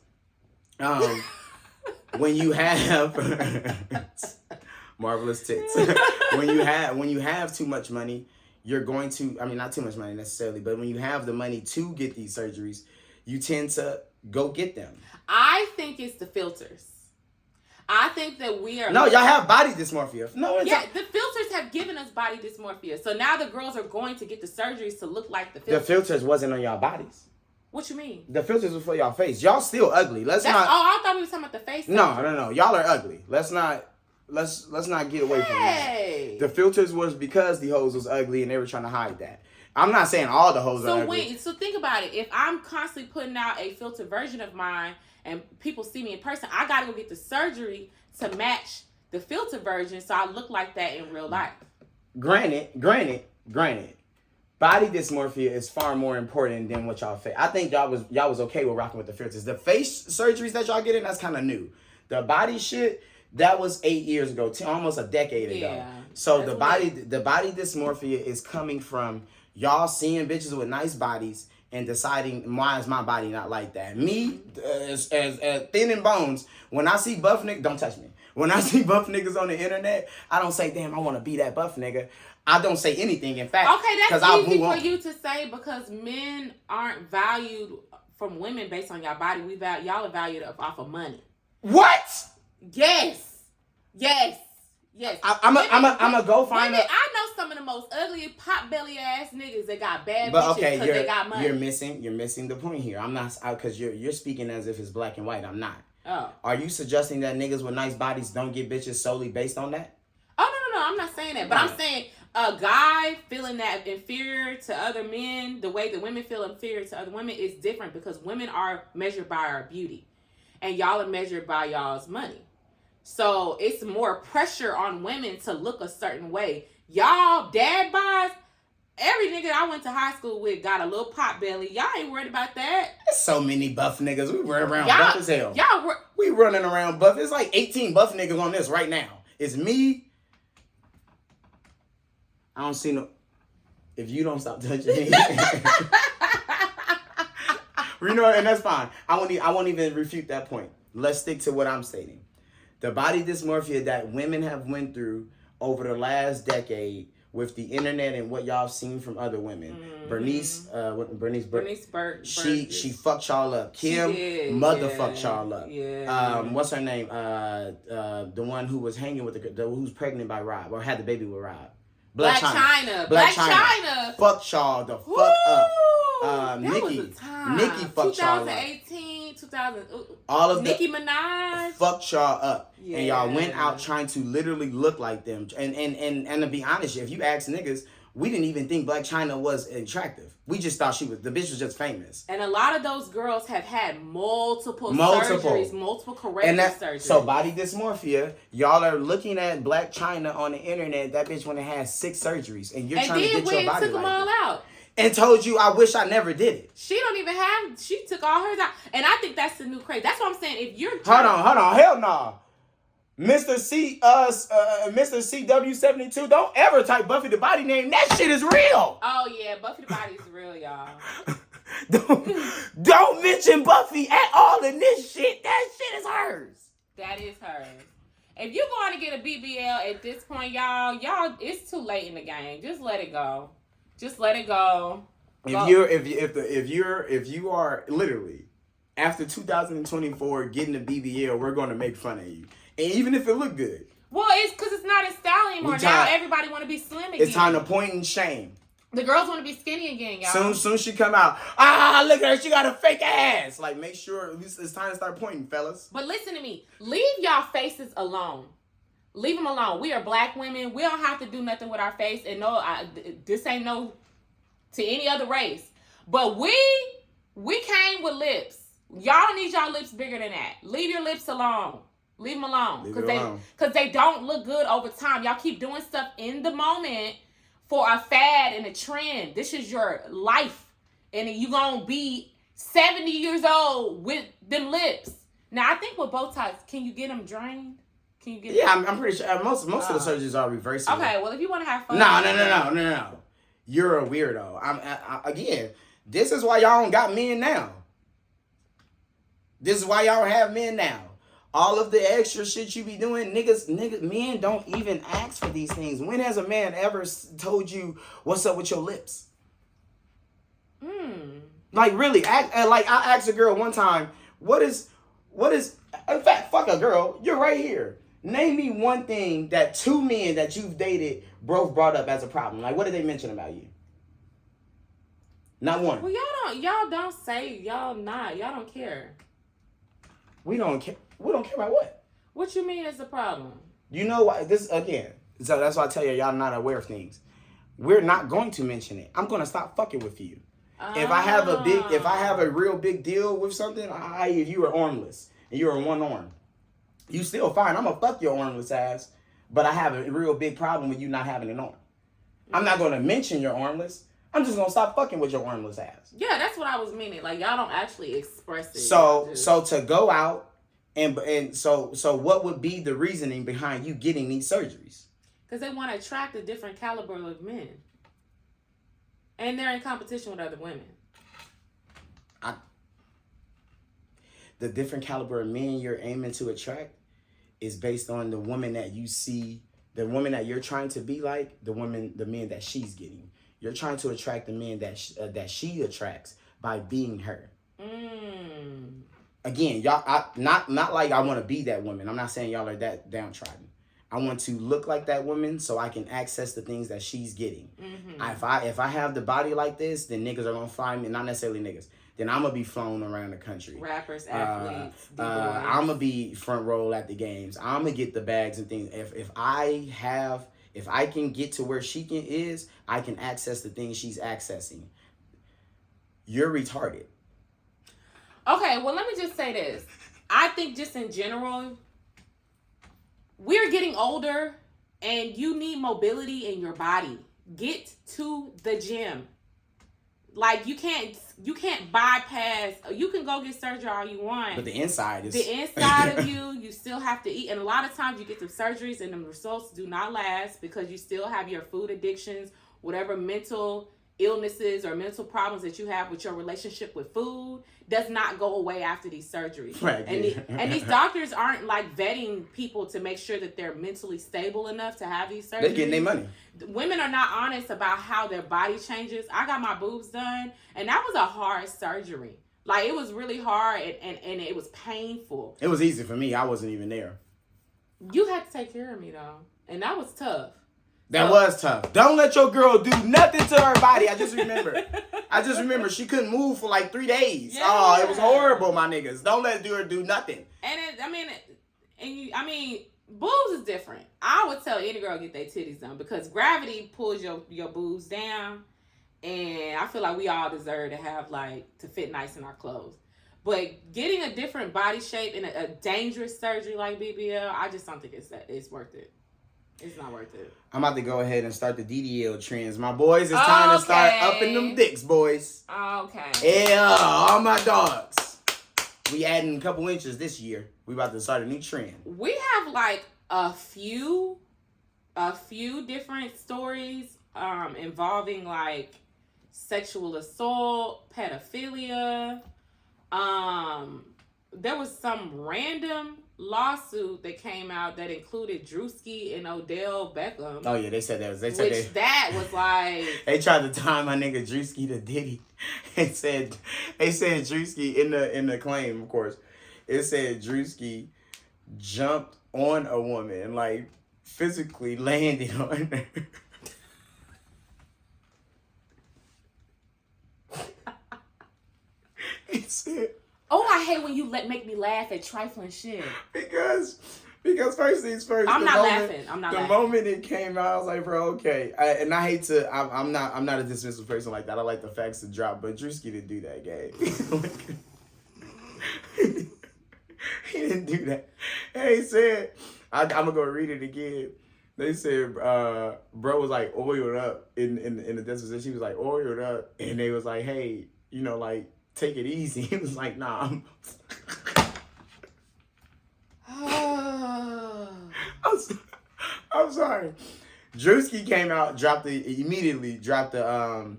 when you have marvelous tits, when you have too much money, you're going to. I mean, not too much money necessarily, but when you have the money to get these surgeries, you tend to go get them. I think it's the filters. I think that we are... No, y'all have body dysmorphia. No, the filters have given us body dysmorphia. So now the girls are going to get the surgeries to look like the filters. The filters wasn't on y'all bodies. What you mean? The filters was for y'all face. Y'all still ugly. Oh, I thought we were talking about the face. No. Y'all are ugly. Let's not get away from that. The filters was because the hoes was ugly and they were trying to hide that. I'm not saying all the hoes are ugly. So think about it. If I'm constantly putting out a filtered version of mine and people see me in person, I got to go get the surgery to match the filter version so I look like that in real life. Granted, body dysmorphia is far more important than what y'all face. I think y'all was okay with rocking with the filters. The face surgeries that y'all getting, that's kind of new. The body shit, that was 8 years ago, almost a decade ago. So the body dysmorphia is coming from y'all seeing bitches with nice bodies and deciding why is my body not like that. Me, as thin and bones, when I see buff niggas, don't touch me. When I see buff niggas on the internet, I don't say, damn, I want to be that buff nigga. I don't say anything. In fact, okay, that's easy for you to say because men aren't valued from women based on your body. Y'all are valued off of money. What? Yes. I'm a go find women, I know some of the most ugly pot belly ass niggas that got bad bitches because they got money. You're missing the point here. I'm not, because you're speaking as if it's black and white. I'm not. Oh. Are you suggesting that niggas with nice bodies don't get bitches solely based on that? Oh no, I'm not saying that. But I'm saying a guy feeling that inferior to other men, the way that women feel inferior to other women is different because women are measured by our beauty. And y'all are measured by y'all's money. So it's more pressure on women to look a certain way. Y'all dad bods, every nigga I went to high school with got a little pot belly. Y'all ain't worried about that. There's so many buff niggas. We run around buff as hell. Y'all we running around buff. It's like 18 buff niggas on this right now. It's me. I don't see no. If you don't stop touching me. You know, and that's fine. I won't even refute that point. Let's stick to what I'm stating. The body dysmorphia that women have went through over the last decade with the internet and what y'all seen from other women. Mm-hmm. Bernice Burke. She fucked y'all up. Kim fucked y'all up. Yeah. What's her name? The one who was hanging with who's pregnant by Rob or had the baby with Rob. Black China. Fucked y'all the fuck up. Nikki fucked y'all up. 2018, 2000. All of Nicki Minaj fucked y'all up, and y'all went out trying to literally look like them. And to be honest, if you ask niggas, we didn't even think Black China was attractive. We just thought the bitch was just famous. And a lot of those girls have had multiple surgeries, multiple corrective surgeries. So body dysmorphia, y'all are looking at Black China on the internet. That bitch went and had 6 surgeries, and you're trying to get your body took them all out. And told you, I wish I never did it. She took all hers out. And I think that's the new craze. That's what I'm saying. If you're... Hold on. Hell no. Mr. CW72, don't ever type Buffy the Body name. That shit is real. Oh, yeah. Buffy the Body is real, y'all. Don't mention Buffy at all in this shit. That shit is hers. That is hers. If you're going to get a BBL at this point, y'all, it's too late in the game. Just let it go. Just let it go. If you are literally after 2024 getting a BBL, we're going to make fun of you, and even if it look good. Well, it's because it's not in style anymore. Now everybody want to be slim again. It's time to point and shame. The girls want to be skinny again, y'all. Soon she come out. Look at her. She got a fake ass. Like, make sure it's time to start pointing, fellas. But listen to me. Leave y'all faces alone. Leave them alone. We are black women. We don't have to do nothing with our face. And no, this ain't no to any other race. But we came with lips. Y'all need y'all lips bigger than that. Leave your lips alone. Leave them alone. Because they don't look good over time. Y'all keep doing stuff in the moment for a fad and a trend. This is your life. And you going to be 70 years old with them lips. Now, I think with Botox, can you get them drained? I'm pretty sure most of the surgeries are reversible. Okay, well, if you want to have fun. No. You're a weirdo. Again, this is why y'all don't got men now. This is why y'all don't have men now. All of the extra shit you be doing, men don't even ask for these things. When has a man ever told you what's up with your lips? Like, really, I asked a girl one time, what is, in fact, fuck a girl, you're right here. Name me one thing that 2 men that you've dated both brought up as a problem. Like, what did they mention about you? Not one. Well, y'all don't say, y'all don't care. We don't care. We don't care about what? What you mean is the problem? You know why? This, again, so that's why I tell you, y'all not aware of things. We're not going to mention it. I'm going to stop fucking with you. If I have a real big deal with something, if you are armless and you're one arm, you still fine. I'm going to fuck your armless ass, but I have a real big problem with you not having an arm. I'm not going to mention your armless. I'm just going to stop fucking with your armless ass. Yeah, that's what I was meaning. Like, y'all don't actually express it. So to go out and so what would be the reasoning behind you getting these surgeries? Because they want to attract a different caliber of men. And they're in competition with other women. the different caliber of men you're aiming to attract is based on the woman that you see, the woman that you're trying to be like, the men that she's getting. You're trying to attract the men that she attracts by being her. Again, y'all, not like I want to be that woman. I'm not saying y'all are that downtrodden. I want to look like that woman so I can access the things that she's getting. If I have the body like this, then niggas are gonna find me. Not necessarily niggas. Then I'm gonna be flown around the country. Rappers, athletes, I'm gonna be front row at the games. I'm gonna get the bags and things. If I can get to where she is, I can access the things she's accessing. You're retarded. Okay, well, let me just say this. I think just in general, we're getting older and you need mobility in your body. Get to the gym. Like, you can't bypass. You can go get surgery all you want. But the inside of you still have to eat. And a lot of times you get some surgeries and the results do not last because you still have your food addictions, whatever mental illnesses or mental problems that you have with your relationship with food does not go away after these surgeries. Right. And these doctors aren't like vetting people to make sure that they're mentally stable enough to have these surgeries. They're getting their money. Women are not honest about how their body changes. I got my boobs done and that was a hard surgery. Like, it was really hard and it was painful. It was easy for me. I wasn't even there. You had to take care of me though. And that was tough. That was tough. Don't let your girl do nothing to her body. I just remember she couldn't move for like 3 days. Yeah. Oh, it was horrible, my niggas. Don't let her do nothing. And boobs is different. I would tell any girl get their titties done because gravity pulls your boobs down, and I feel like we all deserve to have to fit nice in our clothes. But getting a different body shape in a dangerous surgery like BBL, I just don't think it's worth it. It's not worth it. I'm about to go ahead and start the DDL trends. My boys, it's time to start upping them dicks, boys. Okay. Yeah, all my dogs. We adding a couple inches this year. We about to start a new trend. We have a few different stories involving sexual assault, pedophilia. There was some random lawsuit that came out that included Druski and Odell Bechkham. Oh yeah, they said that was that was like they tried to tie my nigga Druski to Diddy. They said Druski in the claim, of course. It said Druski jumped on a woman and physically landed on her. He said, "Oh, I hate when you make me laugh at trifling shit." Because first things first. I'm not laughing. The moment it came out, I was like, bro, okay. I hate to. I'm not a dismissive person like that. I like the facts to drop, but Druski didn't do that, gang. He didn't do that. And he said, I'm gonna go read it again. They said, bro was oiled up in the deposition. She was oiled up, and they was like, hey, take it easy. He was like, nah. I'm sorry. Druski came out, immediately dropped the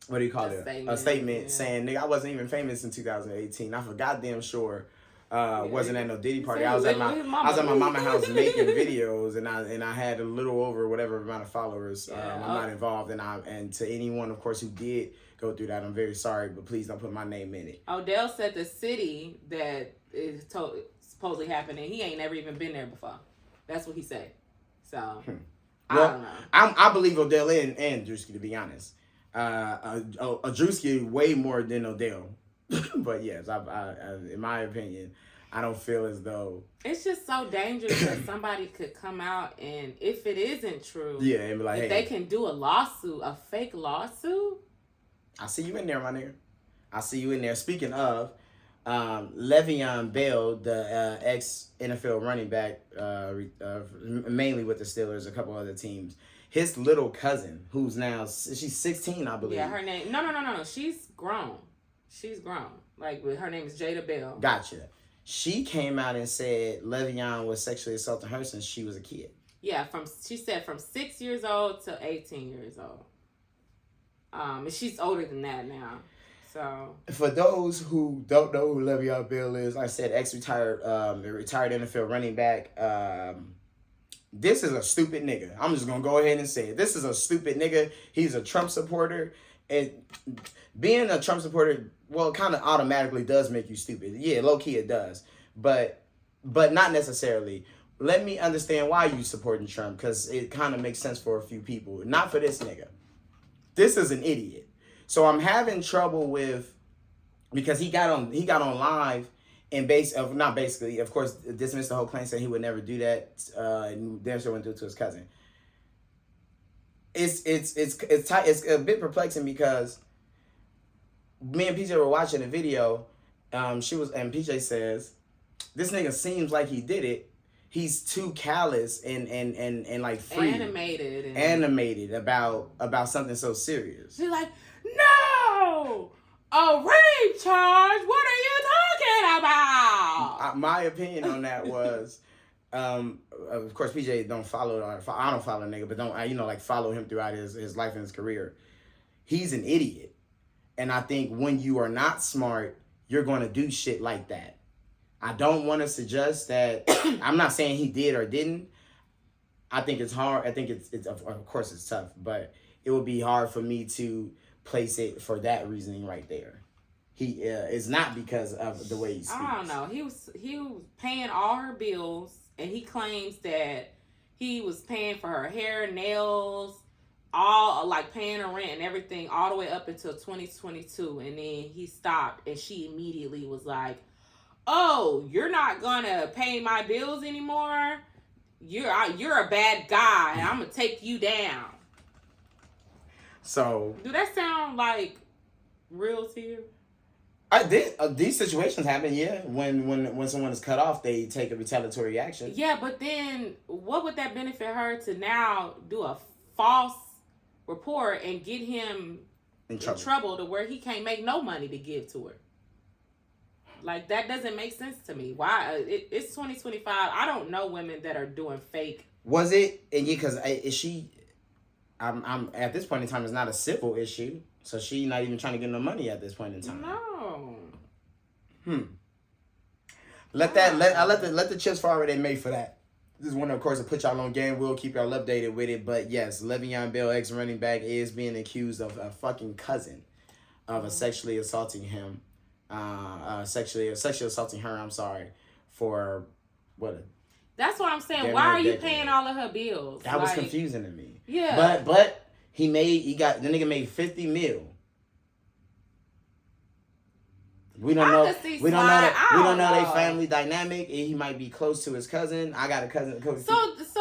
what do you call it? A statement saying, nigga, I wasn't even famous in 2018. I forgot damn sure. Wasn't at no Diddy party. I was at my mama's house making videos, and I had a little over whatever amount of followers. I'm not involved, and to anyone, of course, who did go through that, I'm very sorry, but please don't put my name in it. Odell said the city that is supposedly happening, he ain't never even been there before. That's what he said. So I don't know. I believe Odell and Druski, to be honest. Druski way more than Odell. But yes, I in my opinion, I don't feel as though it's just so dangerous that somebody could come out and if it isn't true, yeah, and be like, if they can do a fake lawsuit. I see you in there, my nigga. I see you in there. Speaking of, Le'Veon Bell, the ex-NFL running back, mainly with the Steelers, a couple other teams. His little cousin, who's now she's 16, I believe. Yeah, her name. No. She's grown. Her name is Jada Bell. Gotcha. She came out and said Le'Veon was sexually assaulting her since she was a kid. Yeah, she said from 6 years old to 18 years old. And she's older than that now. So for those who don't know who Le'Veon Bell is, like I said, ex-retired, retired NFL running back. This is a stupid nigga. I'm just gonna go ahead and say it. This is a stupid nigga. He's a Trump supporter, and being a Trump supporter, well, it kind of automatically does make you stupid. Yeah, low key it does, but not necessarily. Let me understand why you supporting Trump, because it kind of makes sense for a few people. Not for this nigga. This is an idiot. So I'm having trouble with, because he got on live and of course, dismissed the whole claim, saying he would never do that, and damn sure wouldn't do it to his cousin. It's a bit perplexing because me and PJ were watching a video. And PJ says, this nigga seems like he did it. He's too callous and like free, animated about something so serious. She's like, no, a rape charge. What are you talking about? My opinion on that was, of course, PJ don't follow. I don't follow the nigga, but don't follow him throughout his life and his career. He's an idiot, and I think when you are not smart, you're going to do shit like that. I don't want to suggest that. I'm not saying he did or didn't. I think it's hard. I think it's of course it's tough, but it would be hard for me to place it for that reasoning right there. He is not because of the way he speaks. I don't know. He was paying all her bills, and he claims that he was paying for her hair, nails, all like paying her rent and everything all the way up until 2022, and then he stopped, and she immediately was like, oh, you're not gonna pay my bills anymore? You're a bad guy, and I'm gonna take you down. So, do that sound like real to you? I did. These situations happen, yeah. When someone is cut off, they take a retaliatory action. Yeah, but then what would that benefit her to now do a false report and get him in trouble to where he can't make no money to give to her? Like, that doesn't make sense to me. Why? It's 2025. I don't know women that are doing fake. Was it? And yeah, because is she? I'm at this point in time, it's not a civil issue, so she not even trying to get no money at this point in time. No. Let the chips fall where they made for that. This is one, of course, to put y'all on game. We'll keep y'all updated with it. But yes, Le'Veon Bell, ex-running back, is being accused of a fucking cousin of sexually assaulting him. Sexually assaulting her, I'm sorry, for what? That's what I'm saying. Why are you paying all of her bills? That was confusing to me. Yeah. But the nigga made $50 million. We don't know their family dynamic. He might be close to his cousin. I got a cousin. So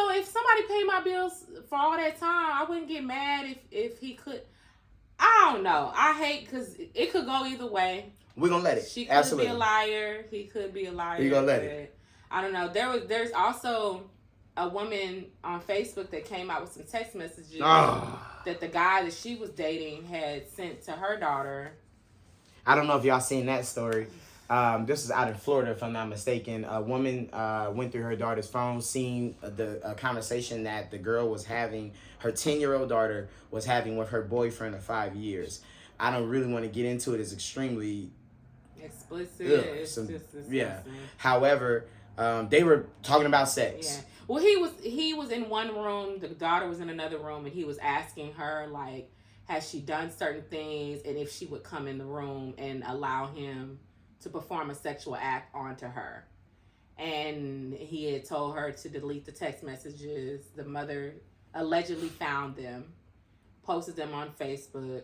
if somebody paid my bills for all that time, I wouldn't get mad if he could. I don't know. I hate, because it could go either way. We're gonna let it. She could be a liar. He could be a liar. You're gonna let it. I don't know. There's also a woman on Facebook that came out with some text messages that the guy that she was dating had sent to her daughter. I don't know if y'all seen that story. This is out in Florida, if I'm not mistaken. A woman went through her daughter's phone, seen the conversation that the girl was having, her 10-year-old daughter was having with her boyfriend of 5 years. I don't really want to get into it. It's extremely explicit. Yeah. However, they were talking about sex. Yeah. Well, he was in one room. The daughter was in another room, and he was asking her, like, has she done certain things, and if she would come in the room and allow him to perform a sexual act onto her. And he had told her to delete the text messages. The mother allegedly found them, posted them on Facebook.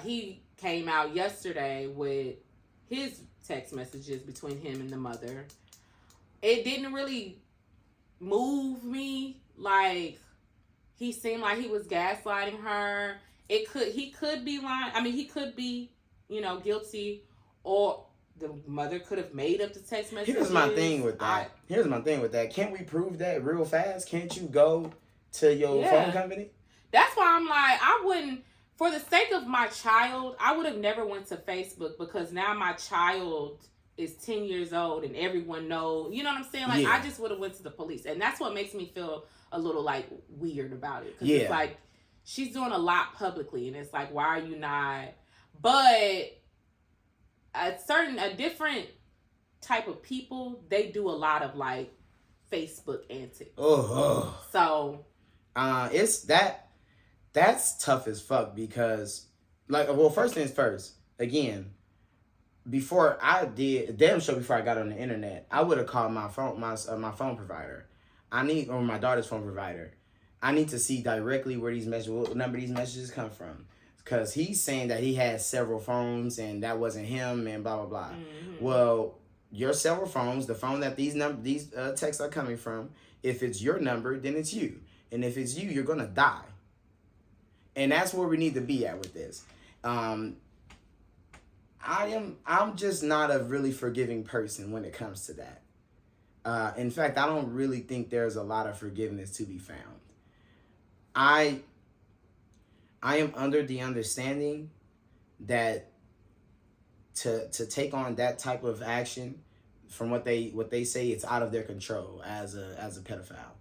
He came out yesterday with his text messages between him and the mother. It didn't really move me. Like, he seemed like he was gaslighting her. He could be lying. I mean, he could be, guilty, or the mother could have made up the text messages. Here's my thing with that. Can't we prove that real fast? Can't you go to your phone company? That's why I'm like, I wouldn't, for the sake of my child, I would have never went to Facebook, because now my child is 10 years old and everyone knows, you know what I'm saying? Like, I just would have went to the police. And that's what makes me feel a little, like, weird about it. Because it's like, she's doing a lot publicly, and it's like, why are you not? But a different type of people, they do a lot of like Facebook antics. So it's that's tough as fuck because, like, well, first things first. Again, before I did damn sure before I got on the internet, I would have called my phone my phone provider. Or my daughter's phone provider. I need to see directly where these messages, what number these messages come from, because he's saying that he has several phones and that wasn't him and blah blah blah. Mm-hmm. Well, your several phones, the phone that these texts are coming from, if it's your number, then it's you, and if it's you, you're gonna die. And that's where we need to be at with this. I'm just not a really forgiving person when it comes to that. In fact, I don't really think there's a lot of forgiveness to be found. I am under the understanding that to take on that type of action, from what they say, it's out of their control as a pedophile.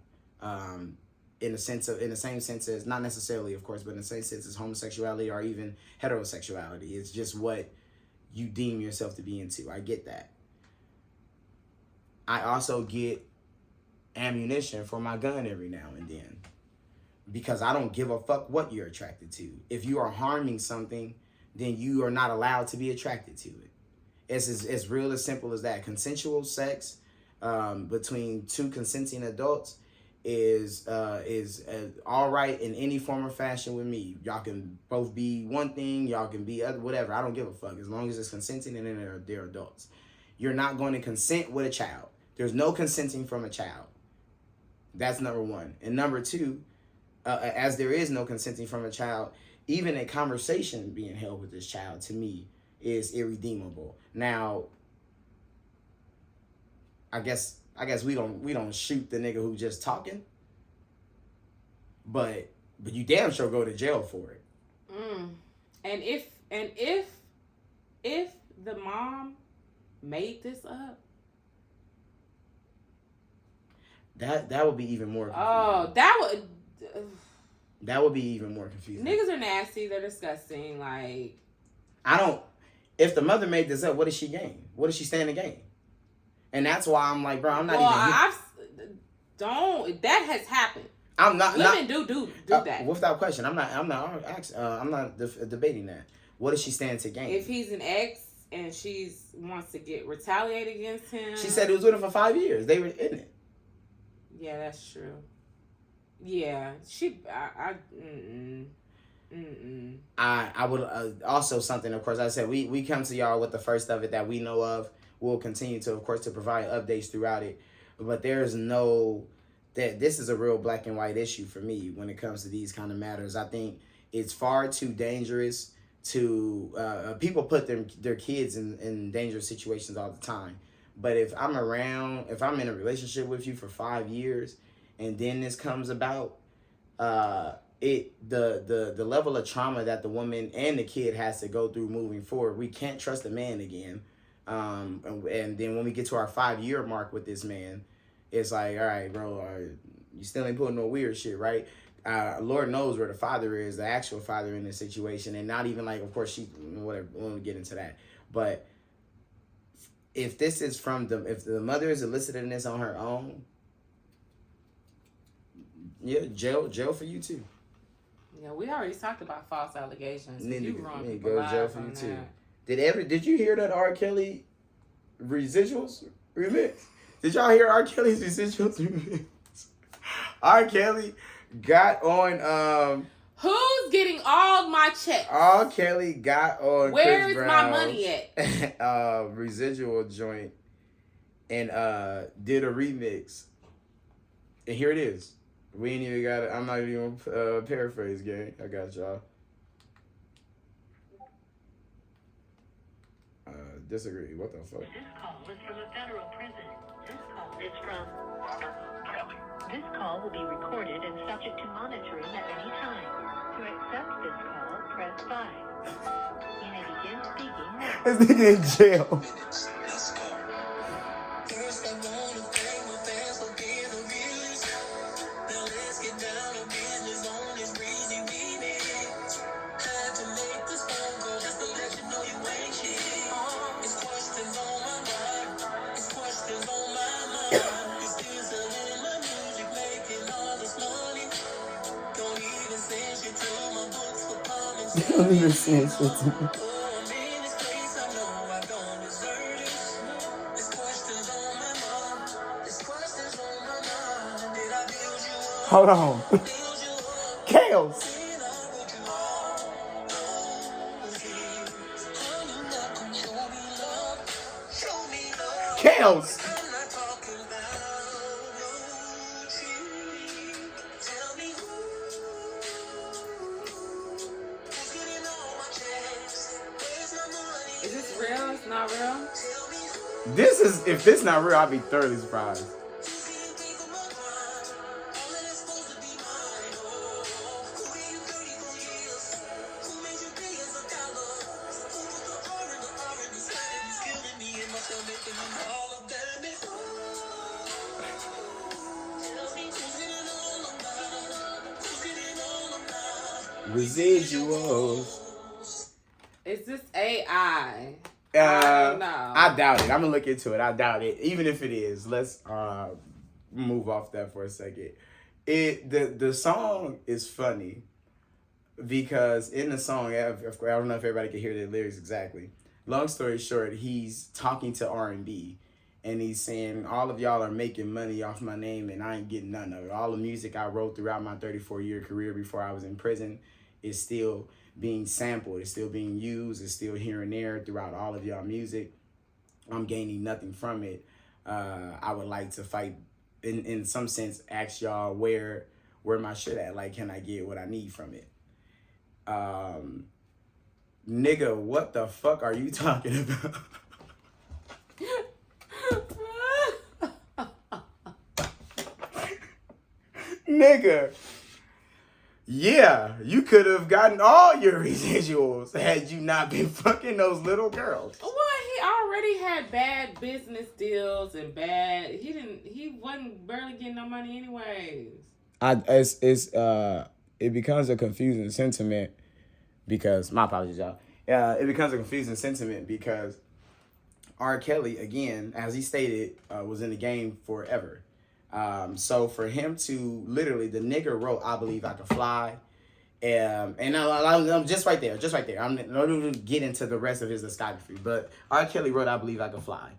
In the same sense as, not necessarily of course, but in the same sense as homosexuality or even heterosexuality. It's just what you deem yourself to be into. I get that. I also get ammunition for my gun every now and then, because I don't give a fuck what you're attracted to. If you are harming something, then you are not allowed to be attracted to it. It's real as simple as that. Consensual sex between two consenting adults is all right in any form or fashion with me. Y'all can both be one thing, y'all can be other, whatever. I don't give a fuck, as long as it's consenting and then they're adults. You're not going to consent with a child. There's no consenting from a child. That's number one. And number two, as there is no consenting from a child, even a conversation being held with this child, to me, is irredeemable. Now, I guess we don't shoot the nigga who just talking, but you damn sure go to jail for it. And if the mom made this up, that would be even more confusing. Oh, that would be even more confusing. Niggas are nasty. They're disgusting. Like, if the mother made this up, what does she gain? What does she stand to gain? And that's why I'm like, bro, I'm not that has happened. Women do that. Without question. I'm not debating that. What does she stand to gain? If he's an ex and she wants to get retaliated against him. She said he was with her for 5 years. They were in it. Yeah, that's true. Yeah, I would also something, of course, I said we come to y'all with the first of it that we know of. We'll continue to, of course, to provide updates throughout it. But there's this is a real black and white issue for me when it comes to these kind of matters. I think it's far too dangerous to, people put their kids in dangerous situations all the time. But if I'm in a relationship with you for 5 years and then this comes about, the level of trauma that the woman and the kid has to go through moving forward, we can't trust the man again. And then when we get to our 5-year mark with this man, it's like, all right, bro, you still ain't putting no weird shit, right? Lord knows where the father is, the actual father in this situation, and not even like, of course, whatever, we won't get into that. But if this is if the mother is eliciting this on her own, yeah, jail for you too. Yeah, we already talked about false allegations. You wrong. Go to jail for you too. Did you hear that R.Kelly residuals remix? Did y'all hear R.Kelly's residuals remix? R.Kelly got on Who's getting all my checks? R.Kelly got on Where's my money at? Residual joint and did a remix. And here it is. We ain't even got it. I'm not even paraphrase, gang. I got y'all. Disagree. What the fuck? This call is from a federal prison. This call is from R.Kelly. This call will be recorded and subject to monitoring at any time. To accept this call, press 5. You may begin speaking now. This nigga in jail. Let's go. First, I want to thank my fans for being the realest. Now let's get down to business on this breezy remix. Had to make this phone call just to let you know you ain't shit. Don't even say shit to me. Hold on. Chaos. Chaos. Is this real? It's not real? This is, if this not real, I'd be thoroughly surprised. Residuals. Is this AI? I don't know. I doubt it. I'm gonna look into it. I doubt it. Even if it is, let's move off that for a second. The song is funny because in the song, I don't know if everybody can hear the lyrics exactly. Long story short, he's talking to R&B. And he's saying, all of y'all are making money off my name and I ain't getting none of it. All the music I wrote throughout my 34-year career before I was in prison is still being sampled. It's still being used. It's still here and there throughout all of y'all music. I'm gaining nothing from it. I would like to fight, in some sense, ask y'all where my shit at. Like, can I get what I need from it? Nigga, what the fuck are you talking about? Nigga, yeah, you could have gotten all your residuals had you not been fucking those little girls. Well, he already had bad business deals and he wasn't barely getting no money anyways. It becomes a confusing sentiment because, my apologies, y'all. It becomes a confusing sentiment because R.Kelly, again, as he stated, was in the game forever. So for him to literally, the nigga wrote, I Believe I Can Fly. And I'm just right there. I'm not even get into the rest of his discography, but R. Kelly wrote I Believe I Can Fly.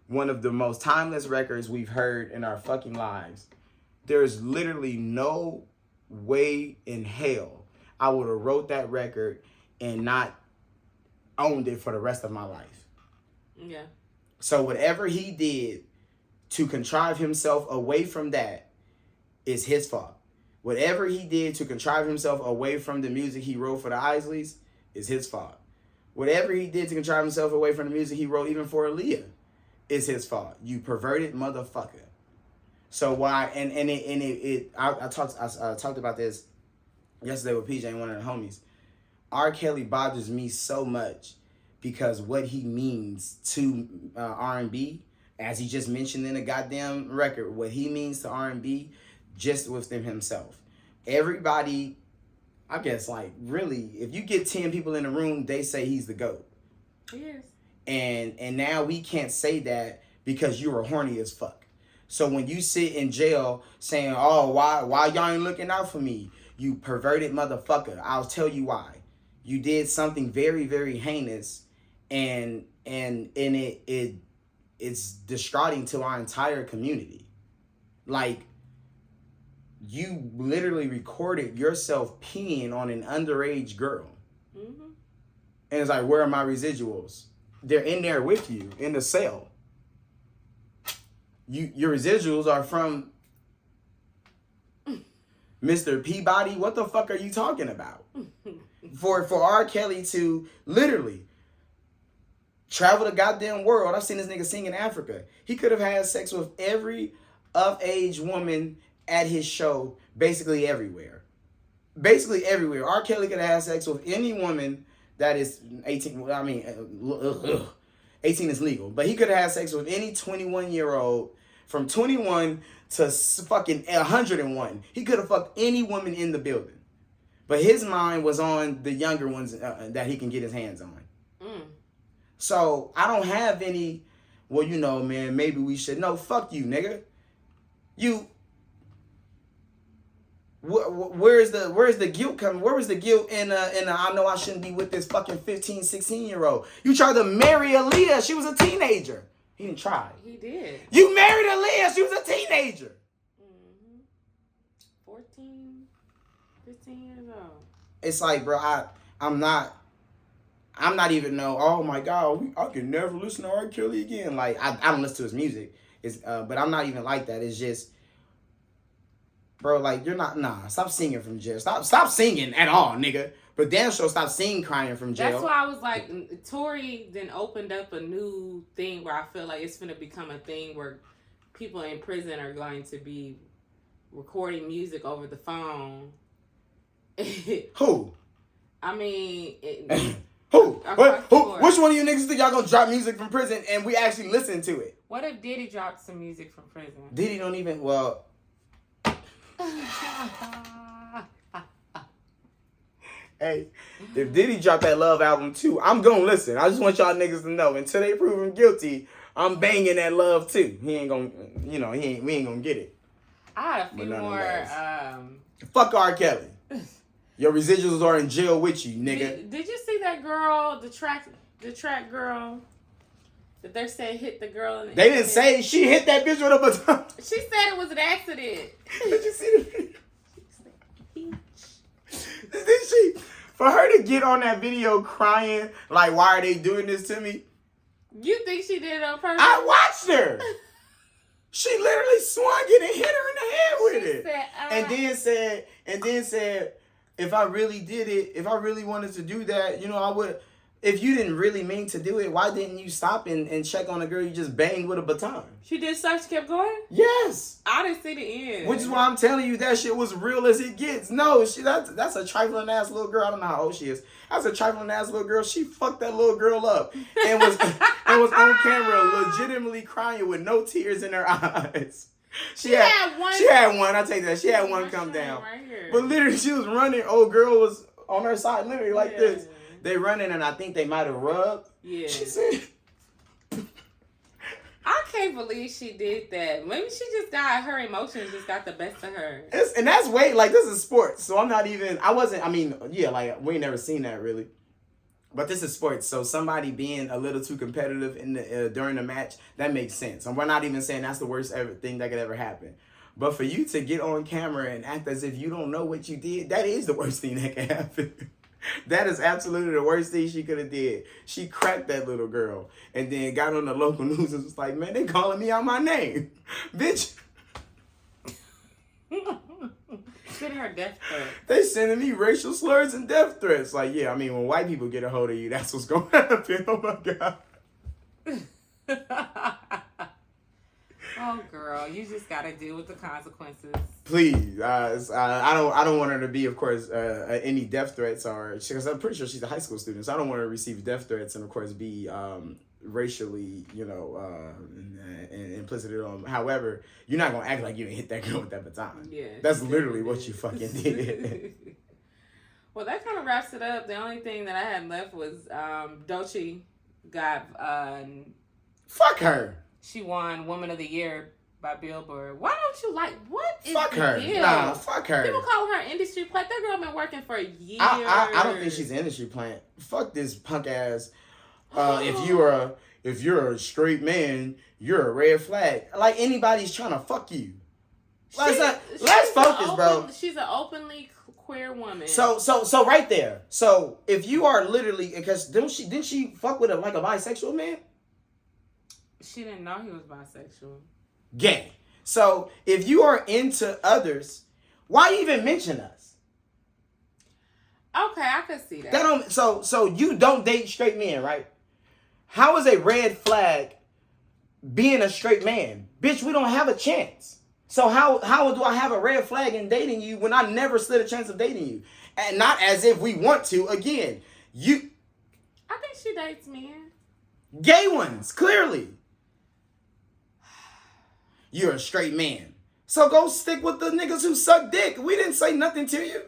One of the most timeless records we've heard in our fucking lives. There's literally no way in hell I would have wrote that record and not owned it for the rest of my life. Yeah. So whatever he did to contrive himself away from that is his fault. Whatever he did to contrive himself away from the music he wrote for the Isleys is his fault. Whatever he did to contrive himself away from the music he wrote even for Aaliyah is his fault. You perverted motherfucker. So why? I talked about this yesterday with PJ and one of the homies. R. Kelly bothers me so much because what he means to R&B, as he just mentioned in the goddamn record, what he means to R&B, just within himself. Everybody, I guess, like, really, if you get 10 people in the room, they say he's the GOAT. He is. And now we can't say that because you were horny as fuck. So when you sit in jail saying, oh, why y'all ain't looking out for me? You perverted motherfucker. I'll tell you why. You did something very, very heinous, and it's distraughting to our entire community. Like, you literally recorded yourself peeing on an underage girl. Mm-hmm. And it's like, where are my residuals? They're in there with you in the cell. Your residuals are from Mr. Peabody. What the fuck are you talking about? For R. Kelly to literally travel the goddamn world. I've seen this nigga sing in Africa. He could have had sex with every of-age woman at his show, basically everywhere. Basically everywhere. R. Kelly could have had sex with any woman that is 18. I mean, 18 is legal. But he could have had sex with any 21-year-old from 21 to fucking 101. He could have fucked any woman in the building. But his mind was on the younger ones that he can get his hands on. Mm. So I don't have any, well, you know, man, maybe we should. No, fuck you, nigga. Where's the guilt coming? Where was the guilt in I know I shouldn't be with this fucking 15, 16-year-old? You tried to marry Aaliyah. She was a teenager. He didn't try. He did. You married Aaliyah. She was a teenager. 14, 15 years old. It's like, bro, I'm not even oh my God, I can never listen to R.Kelly again. Like, I don't listen to his music. But I'm not even like that. It's just, bro, like, you're not, stop singing from jail. Stop singing at all, nigga. But damn sure stop singing crying from jail. That's why I was like, Tory then opened up a new thing where I feel like it's going to become a thing where people in prison are going to be recording music over the phone. Who? I mean... Who? Which one of you niggas think y'all gonna drop music from prison and we actually listen to it? What if Diddy dropped some music from prison? Diddy don't even, well... Hey, if Diddy dropped that Love album too, I'm gonna listen. I just want y'all niggas to know, until they prove him guilty, I'm banging that Love too. He ain't gonna, we ain't gonna get it. I had a few more... Fuck R. Kelly. Your residuals are in jail with you, nigga. Did you see that girl, the track girl, that they're saying hit the girl in the They didn't say she hit that bitch with a baton. She said it was an accident. Did you see the video? Did she? For her to get on that video crying, like, why are they doing this to me? You think she did it on purpose? I watched her. She literally swung it and hit her in the head with it. Said, and then said, if I really did it, if I really wanted to do that, I would. If you didn't really mean to do it, why didn't you stop and check on a girl you just banged with a baton? She did such, kept going? Yes. I didn't see the end. Which is why I'm telling you that shit was real as it gets. No, that's a trifling ass little girl. I don't know how old she is. That's a trifling ass little girl. She fucked that little girl up and was on camera legitimately crying with no tears in her eyes. She had one. I take that. She had one come down. Right here. But literally, she was running. Old girl was on her side, literally like this. They running, and I think they might have rubbed. Yeah. She said, I can't believe she did that. Maybe she just got, her emotions just got the best of her. And that's this is sports. So we ain't never seen that really. But this is sports. So somebody being a little too competitive during the match, that makes sense. And we're not even saying that's the worst thing that could ever happen. But for you to get on camera and act as if you don't know what you did, that is the worst thing that could happen. That is absolutely the worst thing she could have did. She cracked that little girl and then got on the local news and was like, man, they calling me out my name. Bitch. Sending her death threats. They sending me racial slurs and death threats. Like, yeah, I mean, when white people get a hold of you, that's what's going to happen. Oh, my God. Oh, girl, you just got to deal with the consequences. Please. I don't want her to be, of course, any death threats because I'm pretty sure she's a high school student, so I don't want her to receive death threats and, of course, be racially, and implicit on. However, you're not going to act like you didn't hit that girl with that baton. Yeah. That's literally what you fucking did. Well, that kind of wraps it up. The only thing that I had left was Doechii got... Fuck her. She won Woman of the Year by Billboard. Why don't you what is fuck the her. deal? Nah, fuck her. People call her industry plant. That girl been working for years. I don't think she's an industry plant. Fuck this punk ass. If you're a straight man, you're a red flag. Like anybody's trying to fuck you. Let's focus, bro. She's an openly queer woman. So right there. So if you are literally, because didn't she fuck with a bisexual man? She didn't know he was bisexual. Gay. So if you are into others, why even mention us? Okay, I can see that. So you don't date straight men, right? How is a red flag being a straight man? Bitch, we don't have a chance. So how do I have a red flag in dating you when I never stood a chance of dating you? And not as if we want to. Again, I think she dates men. Gay ones, clearly. You're a straight man. So go stick with the niggas who suck dick. We didn't say nothing to you.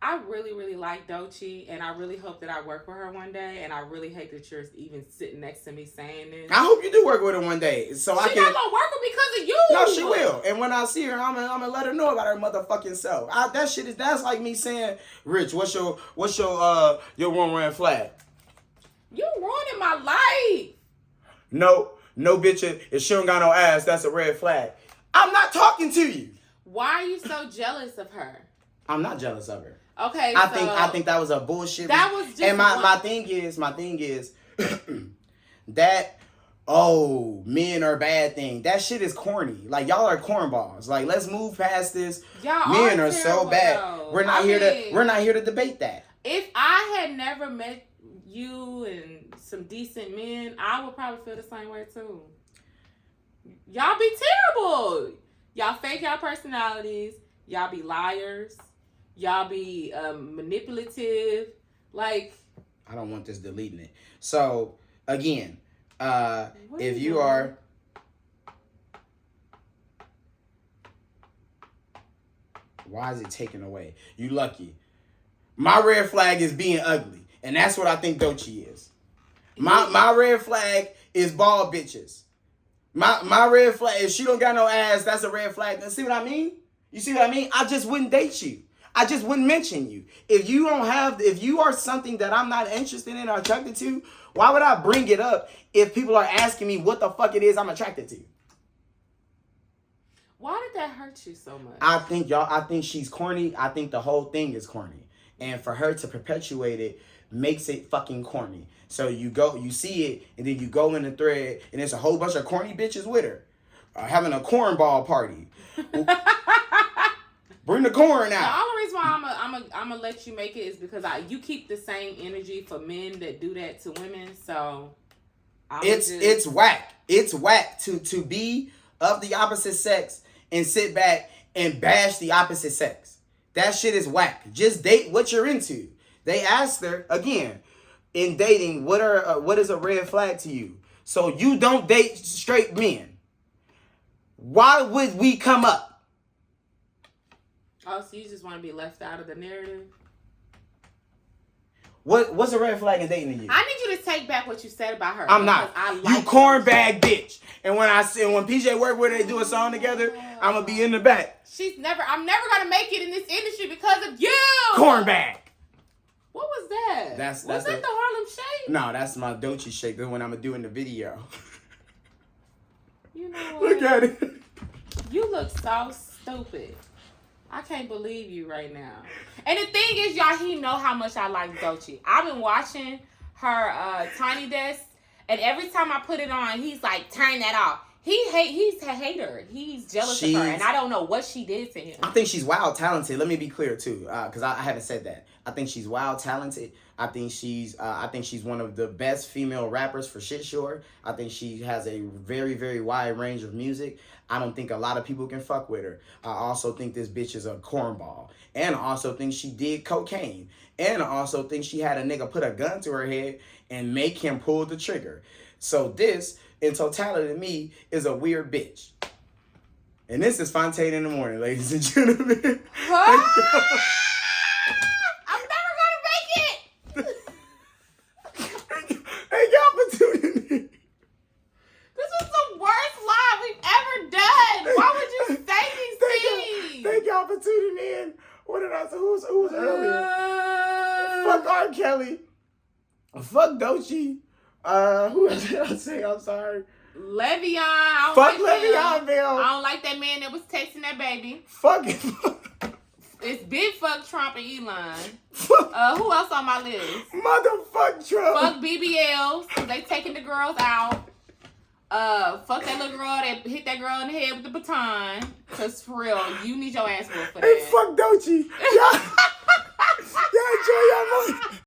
I really, really like Doechii, and I really hope that I work with her one day. And I really hate that you're even sitting next to me saying this. I hope you do work with her one day, so I can. She's not gonna work with me because of you. No, she will. And when I see her, I'm gonna let her know about her motherfucking self. That's like me saying, Rich, what's your one red flag? You ruining my life. No, bitch. If she don't got no ass, that's a red flag. I'm not talking to you. Why are you so jealous of her? I'm not jealous of her. Okay, I think that was a bullshit. That was just and my thing is that men are bad thing. That shit is corny. Like y'all are cornballs. Like let's move past this. Y'all men are terrible, so bad. though. We're not here to debate that. If I had never met you and some decent men, I would probably feel the same way too. Y'all be terrible. Y'all fake y'all personalities. Y'all be liars. Y'all be manipulative. Like, I don't want this deleting it. So again, if you are, why is it taken away? You lucky. My red flag is being ugly, and that's what I think Doechii is. My red flag is bald bitches. My red flag, if she don't got no ass, that's a red flag. See what I mean? You see what I mean? I just wouldn't date you. I just wouldn't mention you. If you are something that I'm not interested in or attracted to, why would I bring it up if people are asking me what the fuck it is I'm attracted to? Why did that hurt you so much? I think she's corny. I think the whole thing is corny. And for her to perpetuate it makes it fucking corny. So you see it, and then you go in the thread, and there's a whole bunch of corny bitches with her. Having a cornball party. Bring the corn out. The only reason why I'm gonna let you make it is because you keep the same energy for men that do that to women. So it's whack. It's whack to be of the opposite sex and sit back and bash the opposite sex. That shit is whack. Just date what you're into. They asked her again in dating, what is a red flag to you? So you don't date straight men. Why would we come up? Oh, so you just want to be left out of the narrative? What's a red flag in dating to you? I need you to take back what you said about her. I'm not. You cornbag bitch. And when PJ work with her, they do a song together, I'm gonna be in the back. I'm never gonna make it in this industry because of you. Cornbag. What was that? Was that the Harlem Shake? No, that's my Doechii shake. The one I'm gonna do in the video. You know what? Look at it. You look so stupid. I can't believe you right now. And the thing is, y'all, he know how much I like Doechii. I've been watching her Tiny Desk, and every time I put it on, he's like, turn that off. He's a hater. He's jealous of her, and I don't know what she did to him. I think she's wild talented. Let me be clear too, because I haven't said that. I think she's wild talented. I think she's one of the best female rappers for shit sure. I think she has a very, very wide range of music. I don't think a lot of people can fuck with her. I also think this bitch is a cornball. And I also think she did cocaine. And I also think she had a nigga put a gun to her head and make him pull the trigger. So this, in totality to me, is a weird bitch. And this is Fontane in the Morning, ladies and gentlemen. Huh? I'm never gonna make it! Thank y'all for tuning in. This was the worst live we've ever done. Why would you say these things? Thank y'all for tuning in. What did I say? Who was earlier? Fuck R.Kelly. Fuck Doechii. Who else did I say? I'm sorry. Le'Veon. Fuck Le'Veon, Bill. I don't like that man that was texting that baby. Fuck it. It's big fuck Trump and Elon. Who else on my list? Motherfuck Trump. Fuck BBLs, cause they taking the girls out. Fuck that little girl that hit that girl in the head with the baton. Cause for real, you need your ass whooped for that. And fuck Doechii. Y'all enjoy your money.